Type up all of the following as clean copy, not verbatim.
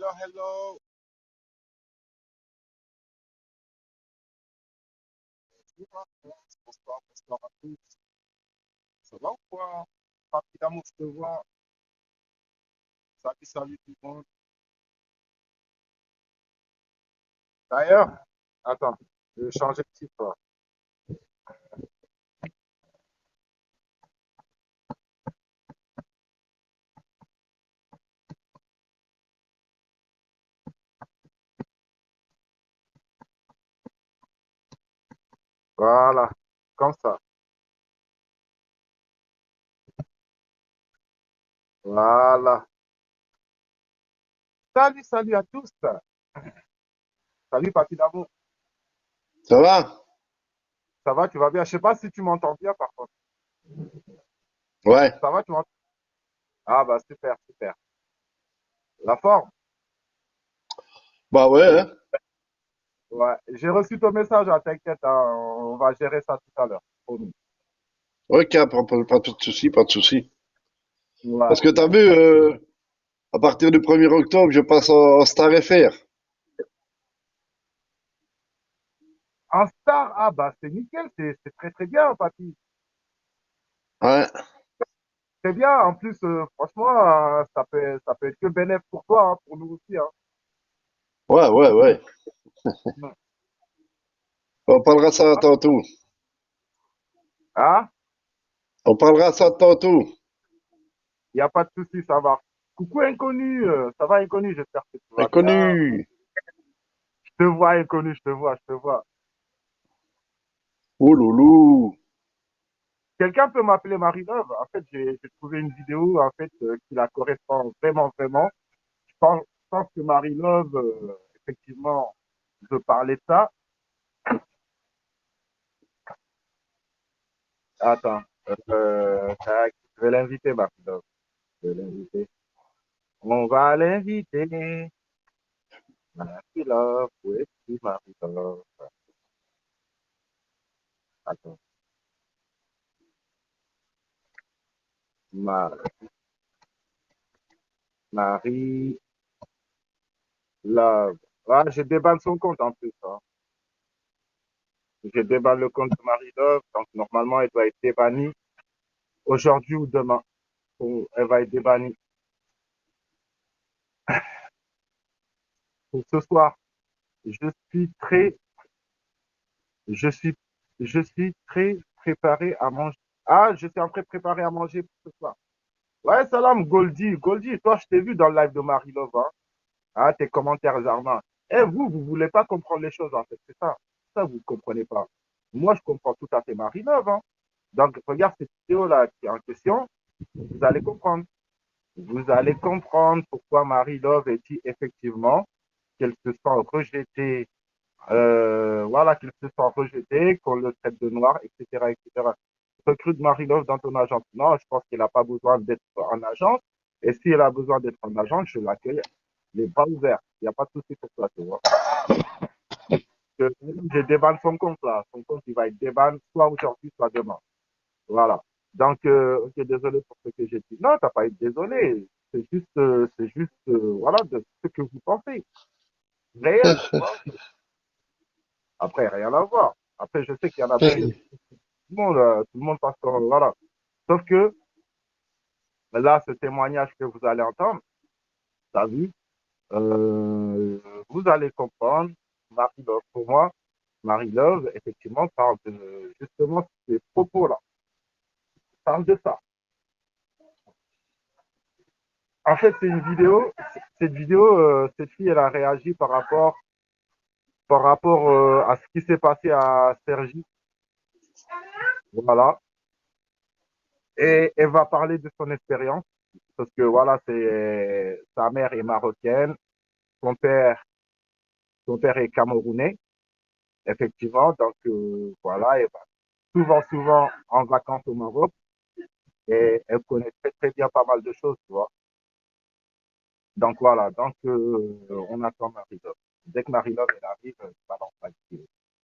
Hello, hello. Bonjour, bonsoir, bonsoir à tous. Ça va ou quoi? Papi d'amour, je te vois. Salut, salut tout le monde. D'ailleurs, attends, je vais changer de titre. Voilà, comme ça. Voilà. Salut, salut à tous. Salut, papi d'amour. Ça va? Ça va, tu vas bien? Je sais pas si tu m'entends bien par contre. Ouais. Ça va, tu m'entends? Ah bah super, super. La forme? Bah ouais, hein. Ouais. J'ai reçu ton message, hein, t'inquiète, hein, on va gérer ça tout à l'heure. Promis. Ok, pas de souci, pas de souci. Ouais. Parce que t'as vu, à partir du 1er octobre, je passe en Star FR. Un star, ah bah c'est nickel, c'est très très bien, papy. Ouais, Très bien. En plus, franchement, ça peut être que bénéf pour toi, hein, pour nous aussi. Hein. ouais, ouais, ouais. On parlera ça tantôt. Hein? On parlera ça tantôt. Il n'y a pas de souci, ça va. Coucou inconnu, ça va inconnu, j'espère que tu vas bien. Inconnu. Je te vois inconnu, je te vois, je te vois. Oh loulou. Quelqu'un peut m'appeler Marie-Love? En fait, j'ai trouvé une vidéo en fait, qui la correspond vraiment, vraiment. Je pense que Marie-Love, effectivement, veut parler de ça. Attends, tac, je vais l'inviter, Marie-Love. Je vais l'inviter. On va l'inviter. Marie-Love, où es-tu, Marie-Love? Attends, Marie-Love. Ah, je débanne son compte en plus. Hein. Je débanne le compte de Marie-Love. Donc, normalement, elle doit être débannie aujourd'hui ou demain. Elle va être débannie pour ce soir. Je suis très, je suis, je suis très préparé à manger. Ah, je suis en train de préparer à manger pour ce soir. Ouais, salam, Goldie. Goldie, toi, je t'ai vu dans le live de Marie-Love. Hein. Ah, tes commentaires argent. Eh, vous voulez pas comprendre les choses, en fait. C'est ça. Ça, vous ne comprenez pas. Moi, je comprends tout à fait Marie-Love. Hein. Donc, regarde cette vidéo-là qui est en question. Vous allez comprendre. Vous allez comprendre pourquoi Marie-Love dit effectivement qu'elle se sent rejetée. Voilà, qu'elle se sent rejetée, qu'on le traite de noir, etc., etc. Recrute Marie-Love dans ton agence. Non, je pense qu'elle n'a pas besoin d'être en agence. Et si elle a besoin d'être en agence, je l'accueille les bras ouverts. Il n'y a pas de souci pour ça, tu vois. Je débanne son compte là. Son compte, il va être débanne soit aujourd'hui, soit demain. Voilà. Donc, ok, désolé pour ce que j'ai dit. Non, t'as pas été désolé. C'est juste, voilà, de ce que vous pensez. Réel, tu vois. Après, rien à voir. Après, je sais qu'il y en a beaucoup. Tout le monde passe par, voilà. Sauf que, là, ce témoignage que vous allez entendre, t'as vu, euh, vous allez comprendre, Marie-Love, pour moi, Marie-Love, effectivement, parle de justement ces propos-là. Parle de ça. En fait, c'est une vidéo. Cette vidéo, cette fille, elle a réagi par rapport à ce qui s'est passé à Sergi. Voilà. Et elle va parler de son expérience. Parce que voilà, sa mère est marocaine, son père, son père est camerounais, effectivement. Donc voilà, elle va souvent, souvent en vacances au Maroc. Et elle connaît très, très bien pas mal de choses, tu vois. Donc voilà, donc on attend Marie-Love. Dès que Marie-Love elle arrive, ça va envoyer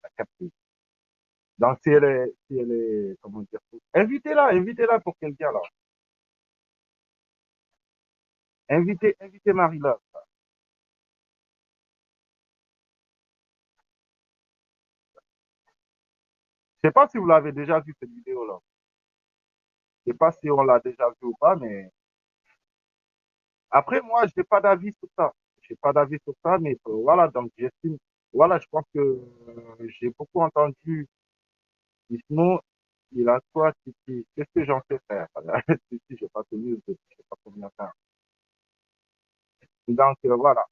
la capter. Donc si elle est, comment dire, invitez-la pour qu'elle vienne là. Invitez Marie-Love. Je sais pas si vous l'avez déjà vu cette vidéo-là. Je sais pas si on l'a déjà vu ou pas, mais après, moi, j'ai pas d'avis sur ça. J'ai pas d'avis sur ça, mais voilà, donc j'estime, voilà, je pense que j'ai beaucoup entendu, sinon, il a quoi, qu'est-ce que j'en sais faire? Si, j'ai pas tenu, je sais pas combien faire. Donc, voilà.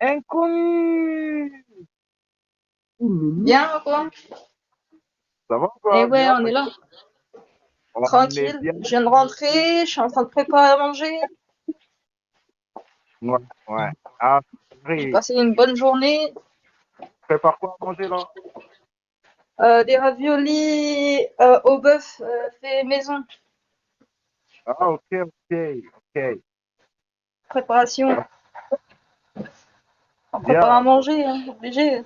Inconnu! Ouloulou. Bien, quoi. Ça va Et quoi? ouais, Bien, on est là. tranquille. On est Tranquille. bien. Je viens de rentrer, je suis en train de préparer à manger. Ouais, ouais. Ah, J'ai Harry, passé une bonne journée. prépare quoi à manger là? Des raviolis au bœuf fait maison. Ah, ok, ok, ok. Préparation. Ah, On prépare à bien. manger, hein, obligé.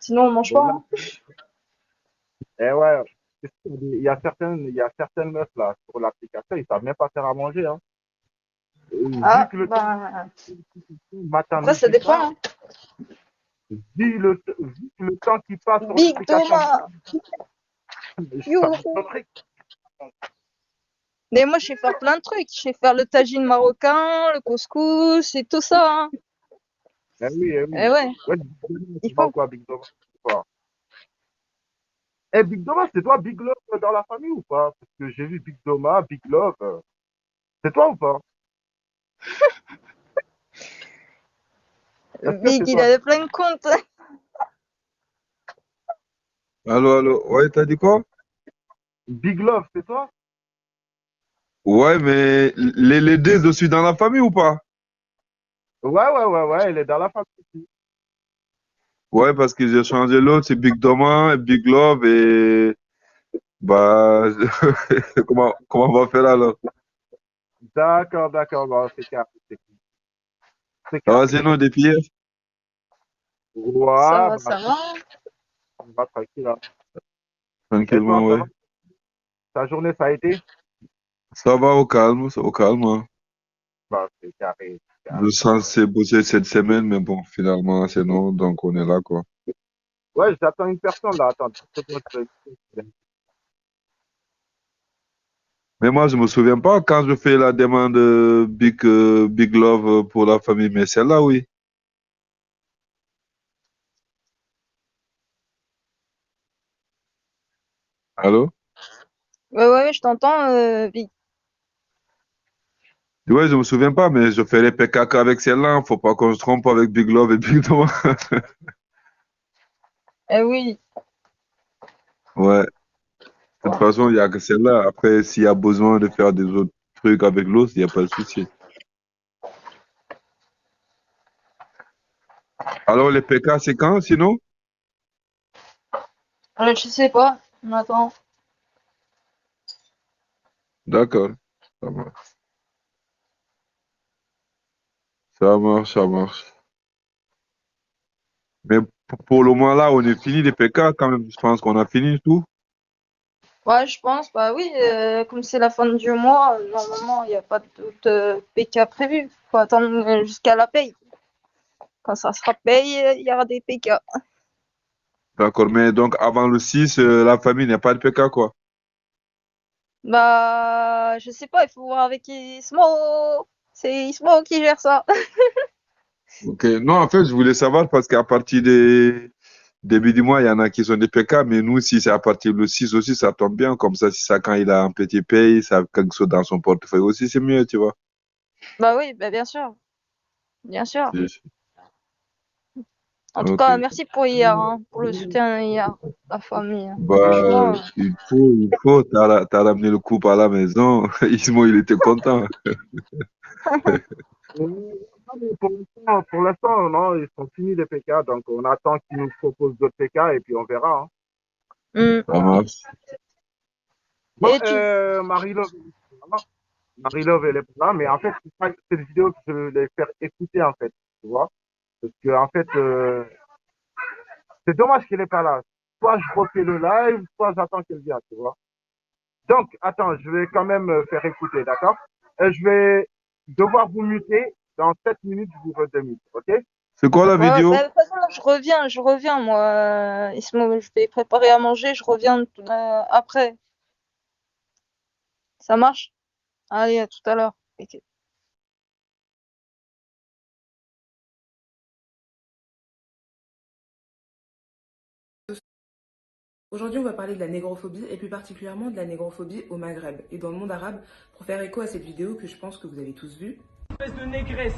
Sinon, on mange pas, Là, hein. eh ouais, c'est sûr, il y a certaines meufs là sur l'application, ils savent même pas faire à manger, hein. Vu Ah, que le temps bah. matin, Après, ça midi, dépend, soir, hein. vu que le temps qui passe sur Big l'application, Thomas! ça Youhou! m'étonnerait. Mais moi, je sais faire plein de trucs. Je sais faire le tagine marocain, le couscous et tout ça, hein. Eh oui, eh Eh oui. ouais, Ouais, Big Doma, il c'est pas faut. quoi, Big Doma, c'est quoi? Eh, Big Doma, c'est toi Big Love dans la famille ou pas? Parce que j'ai vu Big Doma, Big Love. C'est toi ou pas? Est-ce que Big, c'est il toi? avait plein de comptes. Allô, allô. Ouais, t'as dit quoi? Big Love, c'est toi? Ouais, mais les deux, je suis dans la famille ou pas? Ouais, ouais, ouais, ouais, elle est dans la famille aussi. Ouais, parce que j'ai changé l'autre, c'est Big Doma, Big Love et bah comment on va faire alors? D'accord, d'accord, bon, c'est carré, c'est Ça va carré. sinon depuis hier? Ça Ouais, va, bah, ça va. on va tranquille, hein. Et toi, Tranquillement, ça ouais. va? Ta journée, ça a été? Ça va au calme, c'est au calme, hein. Bah, c'est carré, c'est Je carré. suis censé bosser cette semaine, mais bon, finalement, c'est non, donc on est là, quoi. Ouais, j'attends une personne là, attends, 10 secondes, Mais moi, je me souviens pas quand je fais la demande Big Love pour la famille, mais celle-là, oui. Allô? Ouais, ouais, ouais, je t'entends, Big. Ouais, je me souviens pas, mais je ferai PKK avec celle-là. Faut pas qu'on se trompe avec Big Love et Big Thomas. Eh oui. Ouais. De toute façon, il y a que celle-là. Après, s'il y a besoin de faire des autres trucs avec l'autre, il n'y a pas de souci. Alors, les PK, c'est quand, sinon? Je sais pas. On attend. D'accord. Ça marche. Ça marche, ça marche. Mais pour le moment, là, on est fini les PK quand même. Je pense qu'on a fini tout. Ouais, je pense, bah oui, comme c'est la fin du mois, normalement, il n'y a pas d'autres PK prévus. Faut attendre jusqu'à la paye. Quand ça sera paye, il y aura des PK. D'accord. Mais donc, avant le 6, la famille n'a pas de PK, quoi. Bah, je sais pas, il faut voir avec Ismo. C'est Ismo qui gère ça. Ok. Non, en fait, je voulais savoir parce qu'à partir des début du mois, il y en a qui sont des PK, mais nous, si c'est à partir du 6 aussi, ça tombe bien. Comme ça, si ça, quand il a un petit paye, ça a quelque chose dans son portefeuille aussi, c'est mieux, tu vois. Bah oui, bah bien sûr, bien sûr. Si. En tout Ok. cas, merci pour hier, hein, pour le soutien hier, la famille, hein. Bah, Franchement, il faut. T'as ramené le couple à la maison. Ismo, il était content. Non, mais pour l'instant, non, ils sont finis les PK, donc on attend qu'ils nous proposent d'autres PK et puis on verra, hein. hmm. Ça marche. Bon, Et tu, Marie-Love, Marie-Love, elle est pas là, mais en fait, c'est pas cette vidéo que je vais les faire écouter, en fait, tu vois. Parce que, en fait, c'est dommage qu'elle est pas là. Soit je refais le live, soit j'attends qu'elle vienne, tu vois. Donc, attends, je vais quand même faire écouter, d'accord? Je vais devoir vous muter. Dans 7 minutes, je vous redemine, ok? C'est quoi la Ouais, vidéo? bah, de toute façon, je reviens, moi. Ismo, je vais préparer à manger, je reviens après. Ça marche? Allez, à tout à l'heure. Ok. Aujourd'hui, on va parler de la négrophobie et plus particulièrement de la négrophobie au Maghreb et dans le monde arabe pour faire écho à cette vidéo que je pense que vous avez tous vue. Espèce de négresse,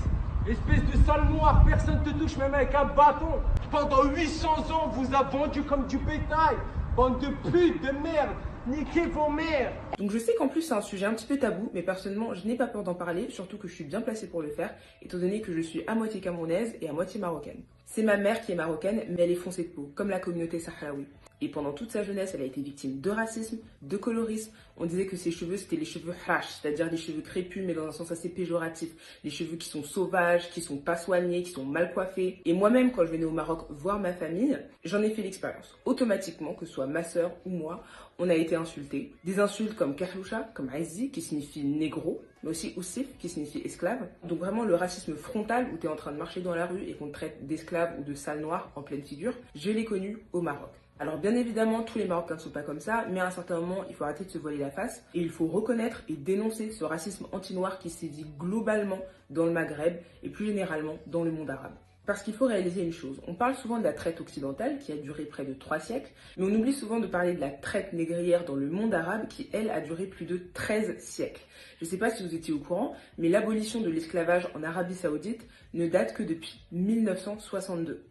espèce de sale noir, personne te touche même avec un bâton. Pendant 800 ans, vous a vendu comme du bétail. Bande de putes, de merde, niquez vos mères. Donc je sais qu'en plus c'est un sujet un petit peu tabou, mais personnellement je n'ai pas peur d'en parler, surtout que je suis bien placée pour le faire, étant donné que je suis à moitié camerounaise et à moitié marocaine. C'est ma mère qui est marocaine, mais elle est foncée de peau, comme la communauté sahraoui. Et pendant toute sa jeunesse, elle a été victime de racisme, de colorisme. On disait que ses cheveux, c'était les cheveux hrash, c'est-à-dire les cheveux crépus, mais dans un sens assez péjoratif. Les cheveux qui sont sauvages, qui sont pas soignés, qui sont mal coiffés. Et moi-même, quand je venais au Maroc voir ma famille, j'en ai fait l'expérience. Automatiquement, que ce soit ma sœur ou moi, on a été insultés. Des insultes comme Kahloucha, comme Azi, qui signifie négro, mais aussi Oussif, qui signifie esclave. Donc vraiment le racisme frontal, où tu es en train de marcher dans la rue et qu'on te traite d'esclave ou de sale noir en pleine figure, je l'ai connu au Maroc. Alors bien évidemment, tous les Marocains ne sont pas comme ça, mais à un certain moment, il faut arrêter de se voiler la face et il faut reconnaître et dénoncer ce racisme anti-noir qui sévit globalement dans le Maghreb et plus généralement dans le monde arabe. Parce qu'il faut réaliser une chose, on parle souvent de la traite occidentale qui a duré près de 3 siècles, mais on oublie souvent de parler de la traite négrière dans le monde arabe qui, elle, a duré plus de 13 siècles. Je ne sais pas si vous étiez au courant, mais l'abolition de l'esclavage en Arabie Saoudite ne date que depuis 1962.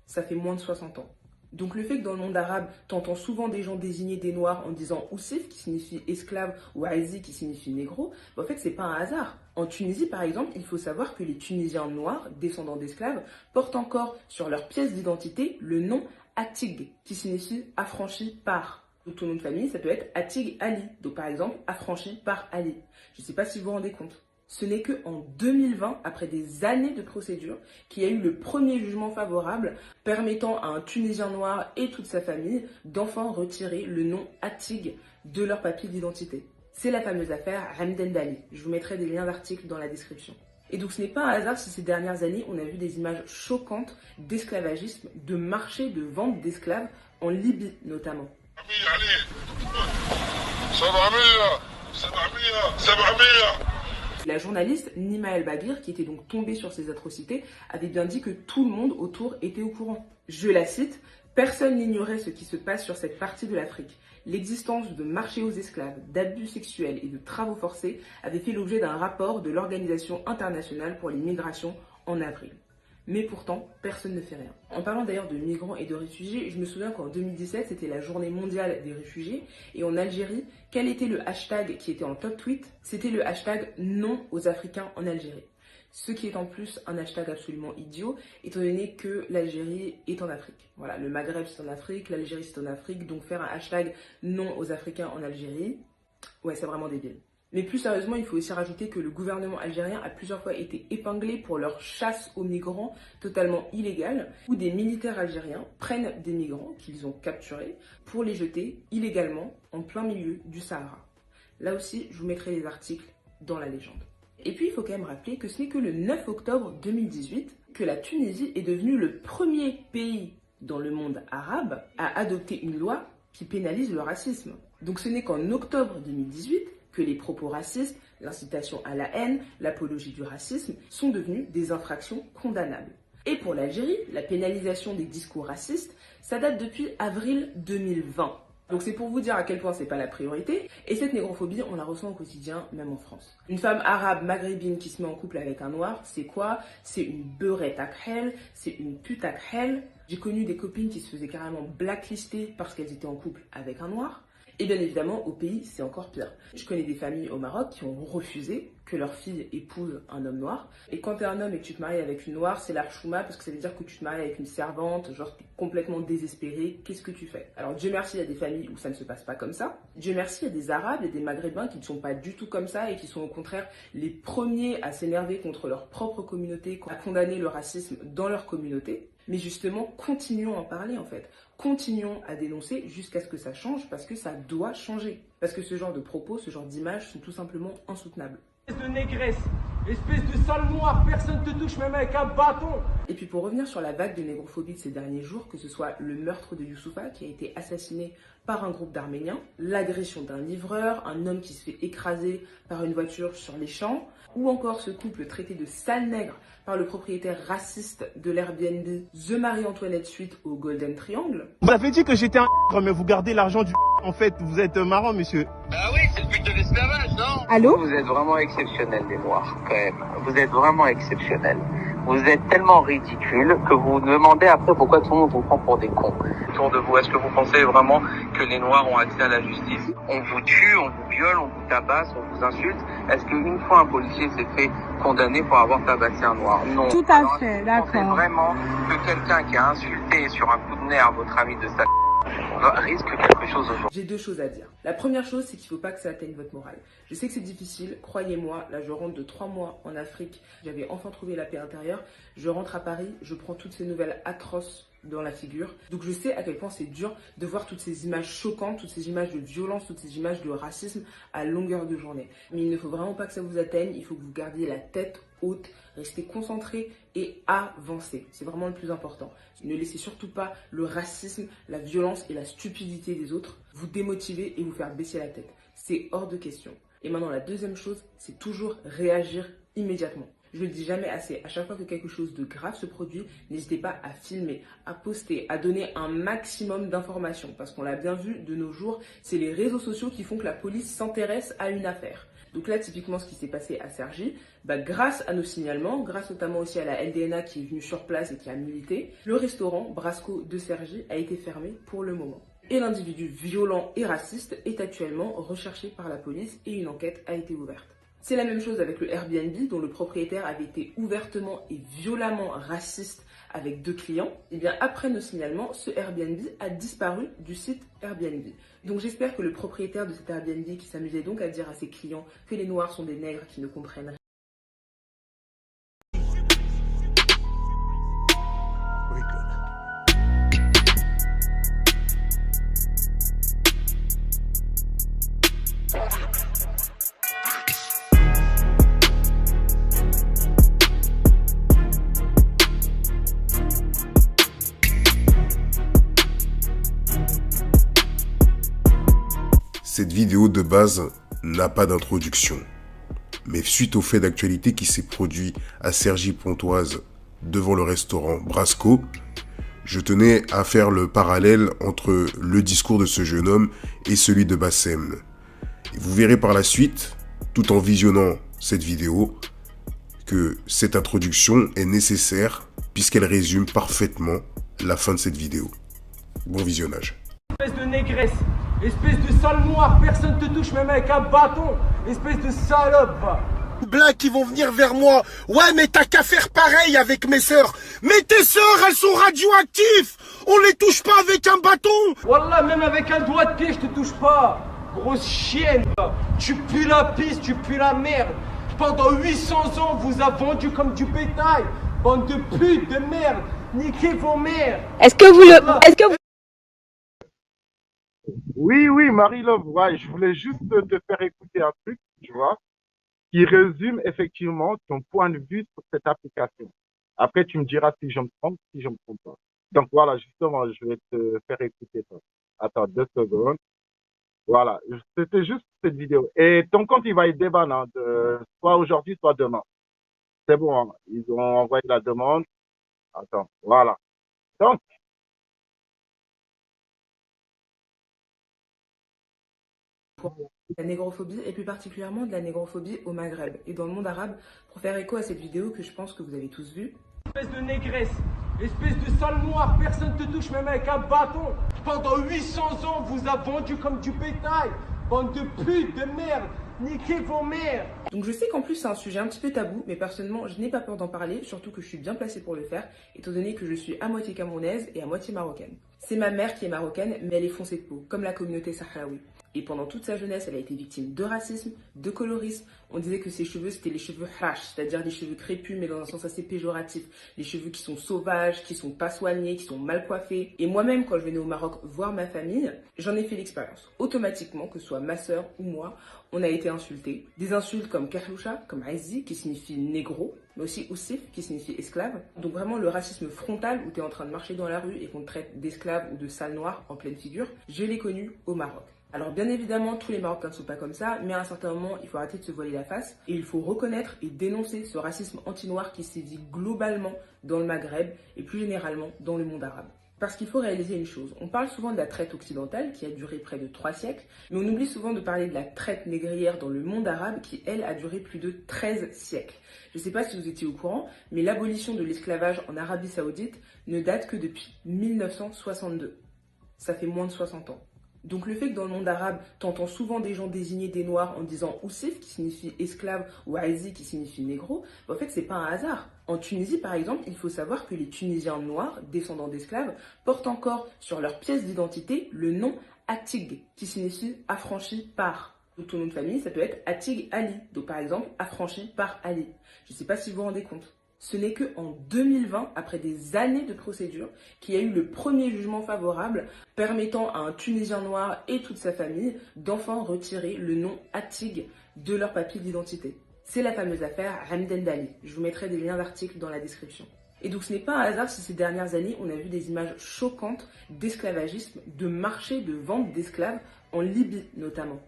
Ça fait moins de 60 ans. Donc le fait que dans le monde arabe, t'entends souvent des gens désigner des noirs en disant Oussif, qui signifie esclave, ou Azi, qui signifie négro, en fait c'est pas un hasard. En Tunisie par exemple, il faut savoir que les Tunisiens noirs, descendants d'esclaves, portent encore sur leur pièce d'identité le nom Atig, qui signifie affranchi par. Donc ton nom de famille, ça peut être Atig Ali, donc par exemple affranchi par Ali. Je sais pas si vous vous rendez compte. Ce n'est qu'en 2020, après des années de procédure, qu'il y a eu le premier jugement favorable permettant à un Tunisien noir et toute sa famille d'enfin retirer le nom Atig de leur papier d'identité. C'est la fameuse affaire Hamden Dali. Je vous mettrai des liens d'articles dans la description. Et donc ce n'est pas un hasard si ces dernières années, on a vu des images choquantes d'esclavagisme, de marché de vente d'esclaves en Libye notamment. La journaliste Nima El Bagir, qui était donc tombée sur ces atrocités, avait bien dit que tout le monde autour était au courant. Je la cite, « Personne n'ignorait ce qui se passe sur cette partie de l'Afrique. L'existence de marchés aux esclaves, d'abus sexuels et de travaux forcés avait fait l'objet d'un rapport de l'Organisation internationale pour les migrations en avril. » Mais pourtant, personne ne fait rien. En parlant d'ailleurs de migrants et de réfugiés, je me souviens qu'en 2017, c'était la journée mondiale des réfugiés. Et en Algérie, quel était le hashtag qui était en top tweet? C'était le hashtag non aux Africains en Algérie. Ce qui est en plus un hashtag absolument idiot, étant donné que l'Algérie est en Afrique. Voilà, le Maghreb c'est en Afrique, l'Algérie c'est en Afrique, donc faire un hashtag non aux Africains en Algérie, ouais, c'est vraiment débile. Mais plus sérieusement, il faut aussi rajouter que le gouvernement algérien a plusieurs fois été épinglé pour leur chasse aux migrants totalement illégale, où des militaires algériens prennent des migrants qu'ils ont capturés pour les jeter illégalement en plein milieu du Sahara. Là aussi, je vous mettrai les articles dans la légende. Et puis, il faut quand même rappeler que ce n'est que le 9 octobre 2018 que la Tunisie est devenue le premier pays dans le monde arabe à adopter une loi qui pénalise le racisme. Donc ce n'est qu'en octobre 2018 que les propos racistes, l'incitation à la haine, l'apologie du racisme sont devenus des infractions condamnables. Et pour l'Algérie, la pénalisation des discours racistes, ça date depuis avril 2020. Donc c'est pour vous dire à quel point c'est pas la priorité. Et cette négrophobie, on la ressent au quotidien, même en France. Une femme arabe maghrébine qui se met en couple avec un noir, c'est quoi? C'est une beurette à khel, c'est une pute à khel. J'ai connu des copines qui se faisaient carrément blacklister parce qu'elles étaient en couple avec un noir. Et bien évidemment, au pays, c'est encore pire. Je connais des familles au Maroc qui ont refusé que leur fille épouse un homme noir. Et quand t'es un homme et que tu te maries avec une noire, c'est la chouma parce que ça veut dire que tu te maries avec une servante, genre t'es complètement désespéré, qu'est-ce que tu fais? Alors Dieu merci, il y a des familles où ça ne se passe pas comme ça. Dieu merci, il y a des Arabes et des Maghrébins qui ne sont pas du tout comme ça et qui sont au contraire les premiers à s'énerver contre leur propre communauté, à condamner le racisme dans leur communauté. Mais justement, continuons à en parler en fait. Continuons à dénoncer jusqu'à ce que ça change parce que ça doit changer. Parce que ce genre de propos, ce genre d'images sont tout simplement insoutenables. Espèce de négresse, Espèce de sale noir, personne te touche même avec un bâton. Et puis pour revenir sur la vague de négrophobie de ces derniers jours, que ce soit le meurtre de Youssoufa qui a été assassiné par un groupe d'Arméniens, l'agression d'un livreur, un homme qui se fait écraser par une voiture sur les champs, ou encore ce couple traité de sale nègre par le propriétaire raciste de l'Airbnb The Marie-Antoinette Suite au Golden Triangle. Vous avez dit que j'étais un mais vous gardez l'argent du en fait, vous êtes marrant, monsieur. Ah oui, c'est le but de l'esclavage, non? Allô? Vous êtes vraiment exceptionnels, les Noirs, quand même. Vous êtes vraiment exceptionnels. Vous êtes tellement ridicules que vous vous demandez après pourquoi tout le monde vous prend pour des cons. Autour de vous, est-ce que vous pensez vraiment que les Noirs ont accès à la justice? On vous tue, on vous viole, on vous tabasse, on vous insulte. Est-ce qu'une fois un policier s'est fait condamner pour avoir tabassé un Noir? Non. Tout à fait, d'accord. Vous pensez vraiment que quelqu'un qui a insulté sur un coup de nerf votre ami de sa risque quelque chose aujourd'hui? J'ai deux choses à dire. La première chose, c'est qu'il ne faut pas que ça atteigne votre morale. Je sais que c'est difficile, croyez-moi, là je rentre de 3 mois en Afrique, j'avais enfin trouvé la paix intérieure, je rentre à Paris, je prends toutes ces nouvelles atroces dans la figure, donc je sais à quel point c'est dur de voir toutes ces images choquantes, toutes ces images de violence, toutes ces images de racisme à longueur de journée. Mais il ne faut vraiment pas que ça vous atteigne, il faut que vous gardiez la tête haute, restez concentré et avancez. C'est vraiment le plus important. Ne laissez surtout pas le racisme, la violence et la stupidité des autres vous démotiver et vous faire baisser la tête. C'est hors de question. Et maintenant, la deuxième chose, c'est toujours réagir immédiatement. Je ne le dis jamais assez, à chaque fois que quelque chose de grave se produit, n'hésitez pas à filmer, à poster, à donner un maximum d'informations. Parce qu'on l'a bien vu, de nos jours, c'est les réseaux sociaux qui font que la police s'intéresse à une affaire. Donc là, typiquement, ce qui s'est passé à Cergy, grâce à nos signalements, grâce notamment aussi à la LDNA qui est venue sur place et qui a milité, le restaurant Brasco de Cergy a été fermé pour le moment. Et l'individu violent et raciste est actuellement recherché par la police et une enquête a été ouverte. C'est la même chose avec le Airbnb dont le propriétaire avait été ouvertement et violemment raciste avec 2 clients. Et bien après nos signalements, ce Airbnb a disparu du site Airbnb. Donc j'espère que le propriétaire de cet Airbnb qui s'amusait donc à dire à ses clients que les Noirs sont des nègres qui ne comprennent rien. Cette vidéo de base n'a pas d'introduction, mais suite au fait d'actualité qui s'est produit à Cergy-Pontoise devant le restaurant Brasco, je tenais à faire le parallèle entre le discours de ce jeune homme et celui de Bassem. Et vous verrez par la suite, tout en visionnant cette vidéo, que cette introduction est nécessaire puisqu'elle résume parfaitement la fin de cette vidéo. Bon visionnage. Espèce de négresse, espèce de sale noir, personne te touche même avec un bâton. Espèce de salope, va. Blagues qui vont venir vers moi. Ouais, mais t'as qu'à faire pareil avec mes sœurs. Mais tes sœurs, elles sont radioactives. On les touche pas avec un bâton. Wallah, même avec un doigt de pied, je te touche pas. Grosse chienne, va. Tu pues la pisse, tu pues la merde. Pendant 800 ans, on vous a vendu comme du bétail. Bande de putes, de merde. Niquez vos mères. Est-ce que vous Oui, Marie-Love, ouais, je voulais juste te faire écouter un truc, tu vois, qui résume effectivement ton point de vue sur cette application. Après, tu me diras si je me trompe, si je me trompe pas. Donc voilà, justement, je vais te faire écouter ça. Attends 2 secondes. Voilà, c'était juste cette vidéo. Et ton compte, il va être déban, hein, soit aujourd'hui, soit demain. C'est bon, hein, ils ont envoyé la demande. Attends, voilà. Donc, La négrophobie et plus particulièrement de la négrophobie au Maghreb et dans le monde arabe pour faire écho à cette vidéo que je pense que vous avez tous vue. Espèce de négresse, espèce de sale noir, personne te touche même avec un bâton. Pendant 800 ans, on vous a vendu comme du bétail. Bande de putes, de merde, niquez vos mères. Donc je sais qu'en plus c'est un sujet un petit peu tabou, mais personnellement je n'ai pas peur d'en parler, surtout que je suis bien placée pour le faire, étant donné que je suis à moitié camerounaise et à moitié marocaine. C'est ma mère qui est marocaine, mais elle est foncée de peau, comme la communauté sahraoui. Et pendant toute sa jeunesse, elle a été victime de racisme, de colorisme. On disait que ses cheveux, c'était les cheveux hash, c'est-à-dire des cheveux crépus, mais dans un sens assez péjoratif. Les cheveux qui sont sauvages, qui sont pas soignés, qui sont mal coiffés. Et moi-même, quand je venais au Maroc voir ma famille, j'en ai fait l'expérience. Automatiquement, que ce soit ma sœur ou moi, on a été insultés. Des insultes comme kahloucha, comme azi, qui signifie négro, mais aussi oussif, qui signifie esclave. Donc vraiment le racisme frontal, où tu es en train de marcher dans la rue et qu'on te traite d'esclave ou de sale noir en pleine figure, je l'ai connu au Maroc. Alors bien évidemment, tous les Marocains ne sont pas comme ça, mais à un certain moment, il faut arrêter de se voiler la face et il faut reconnaître et dénoncer ce racisme anti-noir qui sévit globalement dans le Maghreb et plus généralement dans le monde arabe. Parce qu'il faut réaliser une chose, on parle souvent de la traite occidentale qui a duré près de 3 siècles, mais on oublie souvent de parler de la traite négrière dans le monde arabe qui, elle, a duré plus de 13 siècles. Je ne sais pas si vous étiez au courant, mais l'abolition de l'esclavage en Arabie Saoudite ne date que depuis 1962. Ça fait moins de 60 ans. Donc le fait que dans le monde arabe, tu entends souvent des gens désigner des noirs en disant oussif, qui signifie esclave, ou azi, qui signifie négro, en fait, c'est pas un hasard. En Tunisie, par exemple, il faut savoir que les Tunisiens noirs, descendants d'esclaves, portent encore sur leur pièce d'identité le nom Atig, qui signifie affranchi par. Donc ton nom de famille, ça peut être Atig Ali. Donc par exemple, affranchi par Ali. Je ne sais pas si vous vous rendez compte. Ce n'est qu'en 2020, après des années de procédure, qu'il y a eu le premier jugement favorable permettant à un Tunisien noir et toute sa famille d'enfin retirer le nom Atig de leur papier d'identité. C'est la fameuse affaire Hamden Dali. Je vous mettrai des liens d'articles dans la description. Et donc ce n'est pas un hasard si ces dernières années, on a vu des images choquantes d'esclavagisme, de marché de vente d'esclaves en Libye notamment.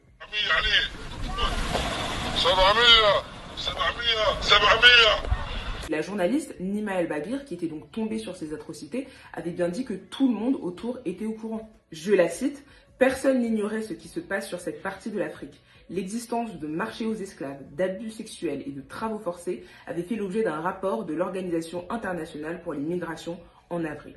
La journaliste Nima El Baghir, qui était donc tombée sur ces atrocités, avait bien dit que tout le monde autour était au courant. Je la cite, « Personne n'ignorait ce qui se passe sur cette partie de l'Afrique. L'existence de marchés aux esclaves, d'abus sexuels et de travaux forcés avait fait l'objet d'un rapport de l'Organisation internationale pour les migrations en avril. »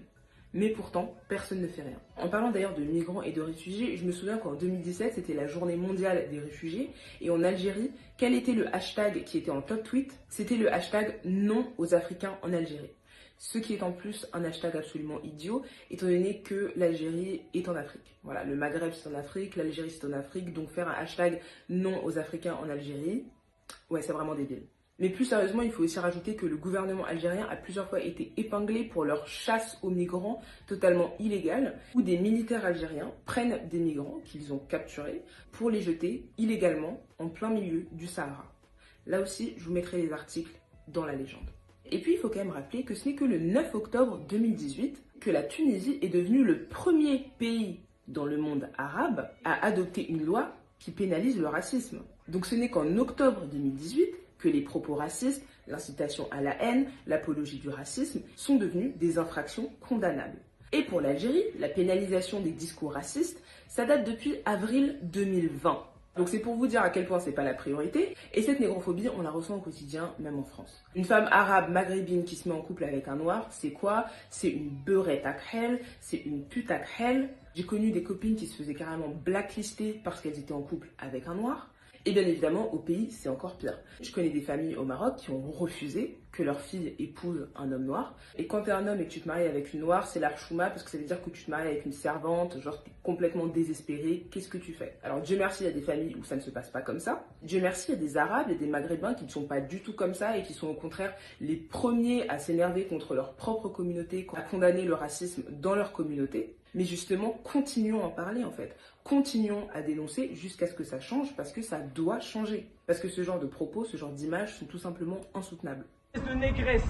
Mais pourtant, personne ne fait rien. En parlant d'ailleurs de migrants et de réfugiés, je me souviens qu'en 2017, c'était la journée mondiale des réfugiés. Et en Algérie, quel était le hashtag qui était en top tweet? C'était le hashtag non aux Africains en Algérie. Ce qui est en plus un hashtag absolument idiot, étant donné que l'Algérie est en Afrique. Voilà, le Maghreb c'est en Afrique, l'Algérie c'est en Afrique, donc faire un hashtag non aux Africains en Algérie, ouais, c'est vraiment débile. Mais plus sérieusement, il faut aussi rajouter que le gouvernement algérien a plusieurs fois été épinglé pour leur chasse aux migrants totalement illégale, où des militaires algériens prennent des migrants qu'ils ont capturés pour les jeter illégalement en plein milieu du Sahara. Là aussi, je vous mettrai les articles dans la légende. Et puis, il faut quand même rappeler que ce n'est que le 9 octobre 2018 que la Tunisie est devenue le premier pays dans le monde arabe à adopter une loi qui pénalise le racisme. Donc ce n'est qu'en octobre 2018 que les propos racistes, l'incitation à la haine, l'apologie du racisme sont devenus des infractions condamnables. Et pour l'Algérie, la pénalisation des discours racistes, ça date depuis avril 2020. Donc c'est pour vous dire à quel point c'est pas la priorité. Et cette négrophobie, on la ressent au quotidien, même en France. Une femme arabe maghrébine qui se met en couple avec un noir, c'est quoi? C'est une beurette à khel, c'est une pute à khel. J'ai connu des copines qui se faisaient carrément blacklister parce qu'elles étaient en couple avec un noir. Et bien évidemment, au pays, c'est encore pire. Je connais des familles au Maroc qui ont refusé que leur fille épouse un homme noir. Et quand t'es un homme et que tu te maries avec une noire, c'est l'archouma parce que ça veut dire que tu te maries avec une servante, genre t'es complètement désespéré, qu'est-ce que tu fais? Alors Dieu merci, il y a des familles où ça ne se passe pas comme ça. Dieu merci, il y a des Arabes et des Maghrébins qui ne sont pas du tout comme ça et qui sont au contraire les premiers à s'énerver contre leur propre communauté, à condamner le racisme dans leur communauté. Mais justement, continuons à en parler en fait. Continuons à dénoncer jusqu'à ce que ça change parce que ça doit changer. Parce que ce genre de propos, ce genre d'images sont tout simplement insoutenables. De négresse.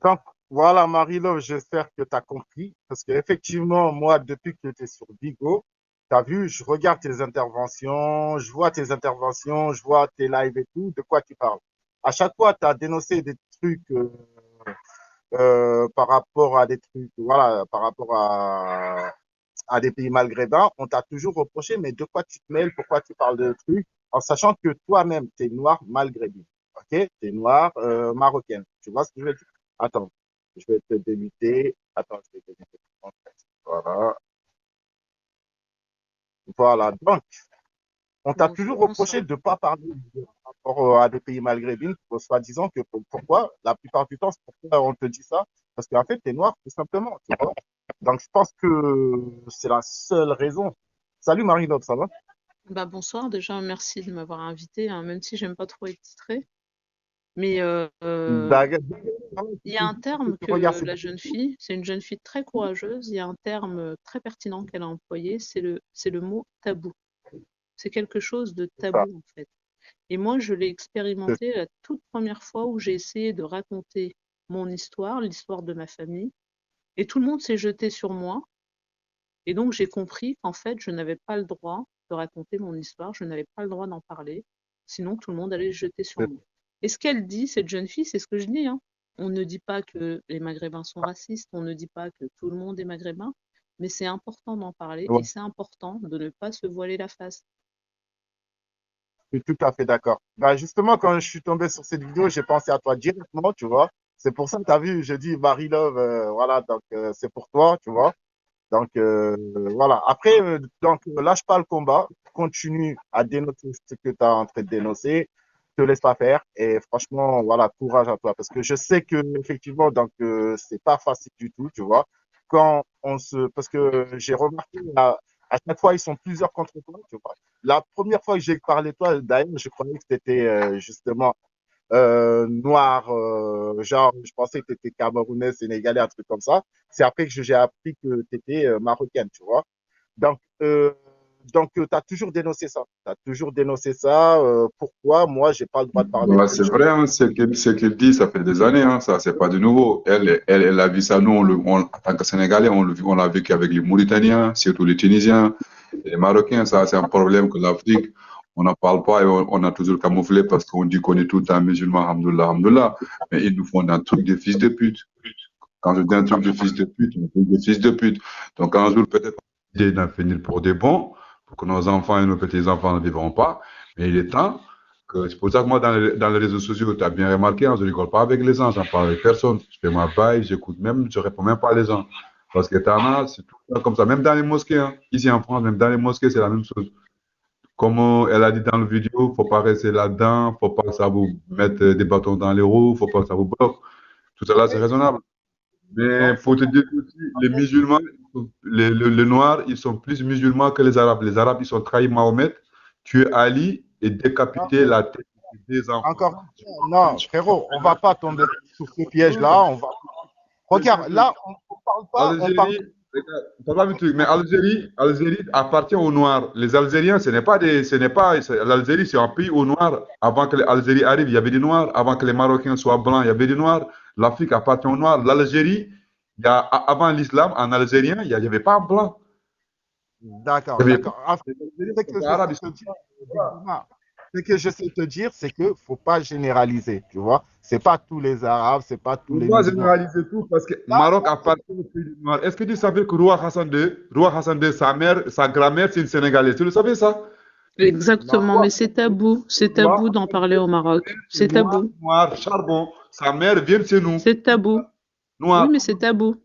Donc, voilà, Marie-Love, j'espère que tu as compris. Parce qu'effectivement, moi, depuis que tu es sur Bigo, tu as vu, je regarde tes interventions, je vois tes interventions, je vois tes lives et tout, de quoi tu parles. À chaque fois, tu as dénoncé des trucs par rapport à des trucs, voilà, par rapport à des pays maghrébins, on t'a toujours reproché, mais de quoi tu te mêles, pourquoi tu parles de trucs, en sachant que toi-même, tu es noir maghrébin, ok? Tu es noir marocaine. Tu vois ce que je veux dire? Attends, je vais te démuter. Attends, je vais te démuter. Voilà. Voilà. Donc, on t'a toujours reproché de ne pas parler par rapport à des pays maghrébins, soi-disant que pourquoi, la plupart du temps, c'est pourquoi on te dit ça, parce qu'en fait, tu es noir, tout simplement, tu vois. Donc, je pense que c'est la seule raison. Salut Marie-Laure, ça va? Bah, bonsoir, déjà merci de m'avoir invité, hein, même si j'aime pas trop être titrée. Mais D'accord. il y a un terme Regarde, que la jeune fille, c'est une jeune fille très courageuse, il y a un terme très pertinent qu'elle a employé, c'est le mot tabou. C'est quelque chose de ça. tabou en fait. Et moi, je l'ai C'est- expérimenté la toute première fois où j'ai essayé de raconter mon histoire, l'histoire de ma famille, et tout le monde s'est jeté sur moi. Et donc, j'ai compris qu'en fait, je n'avais pas le droit de raconter mon histoire, je n'avais pas le droit d'en parler, sinon tout le monde allait se jeter sur c'est- moi. Et ce qu'elle dit, cette jeune fille, c'est ce que je dis, hein. On ne dit pas que les Maghrébins sont racistes, on ne dit pas que tout le monde est maghrébin, mais c'est important d'en parler ouais, et c'est important de ne pas se voiler la face. je suis tout à fait d'accord. Bah, justement, quand je suis tombé sur cette vidéo, j'ai pensé à toi directement, tu vois. C'est pour ça que tu as vu, je dis Marie-Love, voilà, donc c'est pour toi, tu vois. Donc voilà. Après, donc lâche pas le combat, continue à dénoncer ce que tu es en train de dénoncer, te laisse pas faire et franchement, voilà, courage à toi parce que je sais que effectivement, donc c'est pas facile du tout, tu vois. Parce que j'ai remarqué à chaque fois ils sont plusieurs contre toi, tu vois. La première fois que j'ai parlé de toi, d'ailleurs, je croyais que c'était justement noir, genre, je pensais que tu étais camerounais, sénégalais, un truc comme ça. C'est après que j'ai appris que tu étais marocaine, tu vois. Donc, tu as toujours dénoncé ça. Tu as toujours dénoncé ça. Pourquoi moi, j'ai pas le droit de parler de Ouais, cette c'est chose? vrai, hein, ce qu'elle dit, ça fait des années, hein, ça, c'est pas de nouveau. Elle a vu ça, nous, en tant que Sénégalais, on l'a vécu avec les Mauritaniens, surtout les Tunisiens, et les Marocains, ça, c'est un problème que l'Afrique, on n'en parle pas et on a toujours camouflé parce qu'on dit qu'on est tout un musulman, alhamdoulilah, alhamdoulilah, mais ils nous font un truc de fils de pute. Quand je dis un truc de fils de pute, on dit de fils de pute. Donc, un jour, peut-être, on va d'en finir pour des bons, pour que nos enfants et nos petits-enfants ne vivront pas, mais il est temps. C'est pour ça que moi, dans les réseaux sociaux, tu as bien remarqué, hein, je ne rigole pas avec les gens, j'en parle avec personne. Je fais ma baille, j'écoute même, je ne réponds même pas à les gens. Parce que t'en as, c'est tout le temps comme ça. Même dans les mosquées, hein, ici en France, même dans les mosquées, c'est la même chose. Comme elle a dit dans la vidéo, il ne faut pas rester là-dedans, il ne faut pas que ça vous mette des bâtons dans les roues, il ne faut pas que ça vous bloque. Tout ça là, c'est raisonnable. Mais il faut te dire aussi, les musulmans, les Noirs, ils sont plus musulmans que les Arabes. Les Arabes, ils ont trahi Mahomet, tué Ali et décapité la tête des enfants. Encore non, frérot, on va pas tomber sur ce piège-là. Regarde, là, on parle pas. Algérie, regarde, pas du truc, mais Algérie appartient aux Noirs. Les Algériens, l'Algérie, c'est un pays aux Noirs. Avant que l'Algérie arrive, il y avait des Noirs. Avant que les Marocains soient blancs, il y avait des Noirs. L'Afrique appartient aux Noirs. L'Algérie, avant l'islam, en Algérien, il n'y avait pas un blanc. D'accord, Il y avait d'accord. Ah, ce que je sais te dire, c'est que faut pas généraliser, tu vois. C'est pas tous les Arabes, c'est pas tous On les doit musulmans. généraliser tout parce que Maroc appartient au pays des Noirs. Est-ce que tu savais que Roi Hassan II, sa grand-mère, c'est une Sénégalaise? Tu le savais ça? Exactement, mais c'est tabou d'en parler au Maroc. C'est tabou. Noir, charbon. Sa mère vient de chez nous. C'est tabou. Noir. Oui, mais c'est tabou.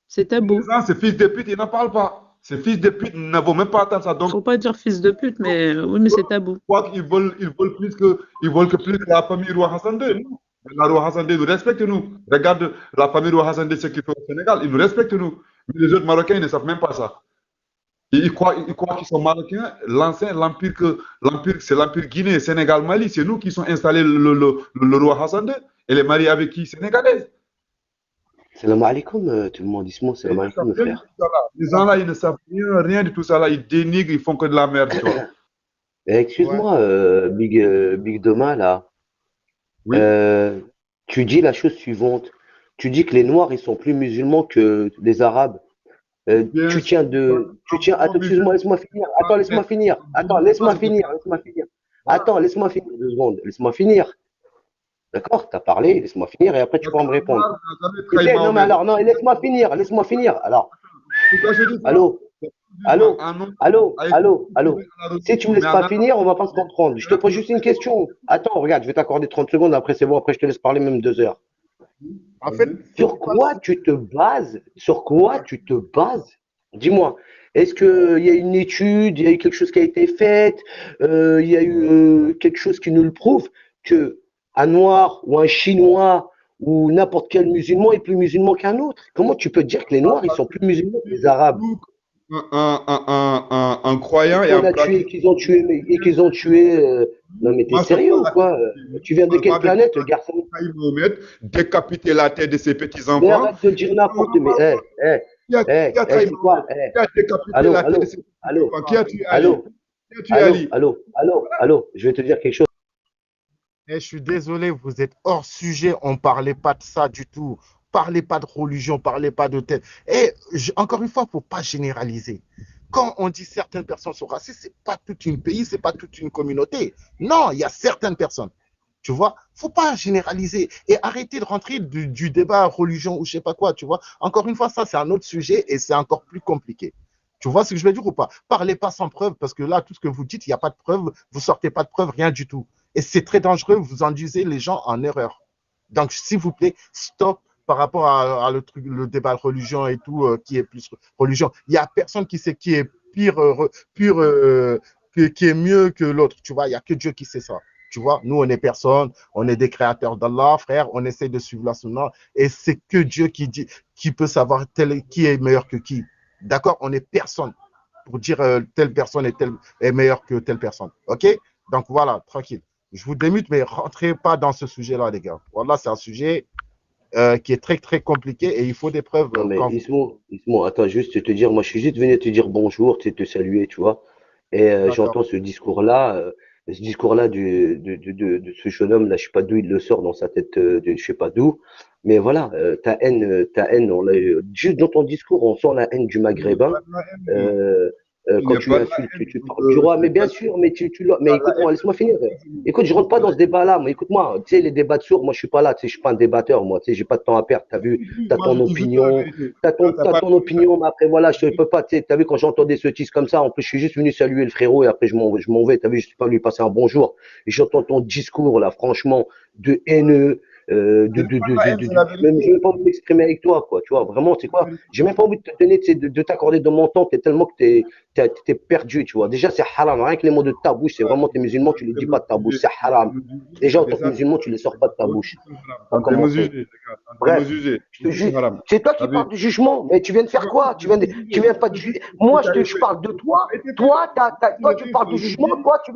C'est tabou. Ces fils de pute, ils n'en parlent pas. Ces fils de pute ne vont même pas attendre ça. Donc, Faut pas dire fils de pute, mais oui, mais c'est tabou. je crois qu'ils veulent plus que la famille Roi Hassan II. Non. La Roi Hassan II nous respecte, nous. Regarde la famille Roi Hassan II, ce qu'ils font au Sénégal. Ils nous respectent, nous. Mais les autres Marocains, ils ne savent même pas ça. Ils croient qu'ils sont Marocains. L'empire, c'est l'empire Guinée, Sénégal, Mali. C'est nous qui sommes installés le Roi Hassan II. Elle est mariée avec qui? Sénégalaise. Salam alaikum, tout le monde, dis-moi, salam alaikum, frère. Les gens là, ils ne savent rien de tout ça là. Ils dénigrent, ils font que de la merde, tu vois. Excuse-moi, Big Doma, là. Oui. Tu dis la chose suivante. Tu dis que les Noirs, ils sont plus musulmans que les Arabes. Attends, excuse-moi, laisse-moi finir. Attends, laisse-moi finir. Attends, laisse-moi finir. Attends, laisse-moi finir 2 secondes. Laisse-moi finir. D'accord? T'as parlé, laisse-moi finir et après tu pourras me répondre. Non, mais alors, non, laisse-moi finir. Alors, allô? Si tu me laisses pas finir, on va pas se comprendre. Je te pose juste une question. Attends, regarde, je vais t'accorder 30 secondes, après c'est bon, après je te laisse parler même 2 heures. En fait, sur quoi tu te bases? Dis-moi, est-ce qu'il y a une étude, il y a eu quelque chose qui a été fait, il y a eu quelque chose qui nous le prouve que un Noir ou un Chinois ou n'importe quel musulman est plus musulman qu'un autre? Comment tu peux dire que les Noirs ils sont plus musulmans que les Arabes? un croyant et Qu'on un a tué, pratiquant. qu'ils ont tué, et qu'ils ont tué. Non, mais t'es Moi, sérieux ou quoi? Tu viens de parle-moi quelle avec planète, garçon? Mohamed, décapiter la tête de ses Mais petits-enfants. arrête de dire n'importe quoi. Mais, Qui a je trahi sais quoi? Mohamed? Qui a décapité Allô, la tête de allô, ses allô, petits-enfants? Qui a tué Ali? allô, Qui a tué Ali? allô. Je vais te dire quelque chose. Je suis désolé, vous êtes hors sujet. On ne parlait pas de ça du tout. Parlez pas de religion, parlez pas de tel. Encore une fois, il ne faut pas généraliser. Quand on dit certaines personnes sont racistes, ce n'est pas tout un pays, ce n'est pas toute une communauté. Non, il y a certaines personnes. Tu vois, faut pas généraliser et arrêter de rentrer du débat religion ou je sais pas quoi, tu vois. Encore une fois, ça, c'est un autre sujet et c'est encore plus compliqué. Tu vois ce que je veux dire ou pas? Parlez pas sans preuve parce que là, tout ce que vous dites, il n'y a pas de preuve, vous sortez pas de preuve, rien du tout. Et c'est très dangereux, vous induisez les gens en erreur. Donc, s'il vous plaît, stop par rapport à le débat de religion et tout, qui est plus religion. Il n'y a personne qui sait qui est qui est mieux que l'autre, tu vois. Il n'y a que Dieu qui sait ça. Tu vois, nous, on est personne, on est des créateurs d'Allah, frère, on essaie de suivre la sunna, et c'est que Dieu qui dit, qui peut savoir qui est meilleur que qui. D'accord? On est personne pour dire telle personne est meilleure que telle personne. OK? Donc voilà, tranquille. Je vous démute, mais rentrez pas dans ce sujet-là, les gars. Voilà, c'est un sujet qui est très, très compliqué et il faut des preuves Non, mais quand Ismo, attends, juste te dire, moi, je suis juste venu te dire bonjour, tu sais, te saluer, tu vois. Et D'accord. j'entends ce discours-là de ce jeune homme, là, je sais pas d'où il le sort dans sa tête, je sais pas d'où. Mais voilà, ta haine, juste dans ton discours, on sent la haine du Maghrébin. Il n'y Quand a tu pas de insultes, tu parles du roi. Mais bien sûr, mais écoute-moi, laisse-moi finir. Écoute, je rentre pas dans ce débat-là. Mais écoute-moi, tu sais, les débats de sourds, moi, je suis pas là. Tu sais, je suis pas un débatteur, moi. Tu sais, j'ai pas de temps à perdre. T'as vu, t'as moi, ton il veut dire la opinion, vérité. t'as ton opinion, mais après, voilà, je peux pas. Tu sais, t'as vu, quand j'entends des sottises comme ça, en plus, je suis juste venu saluer le frérot et après, je m'en vais. T'as vu, je suis pas lui passer un bonjour. Et j'entends ton discours, là, franchement, de haineux. Ce n'est pas la haine, c'est la Même, vérité. j'ai même pas envie de m'exprimer avec toi, quoi. Tu vois, vraiment, c'est quoi? J'ai même pas envie de te donner, tu sais, de t'accorder de mon temps. T'es tellement que t'es perdu, tu vois. Déjà, c'est haram. Rien que les mots de ta bouche, c'est vraiment, t'es musulman, tu les dis pas de ta bouche. C'est haram. Déjà, en tant que musulman, tu les sors pas de ta bouche. Pas Tentez me commencer. juger, les gars. Tentez me Bref, juger. je te C'est juge. haram. C'est toi T'as qui vu? parles de jugement. Mais tu viens de faire quoi? Tu viens pas de juger. Moi, je parle de toi. Toi, toi, tu parles de jugement. Toi, tu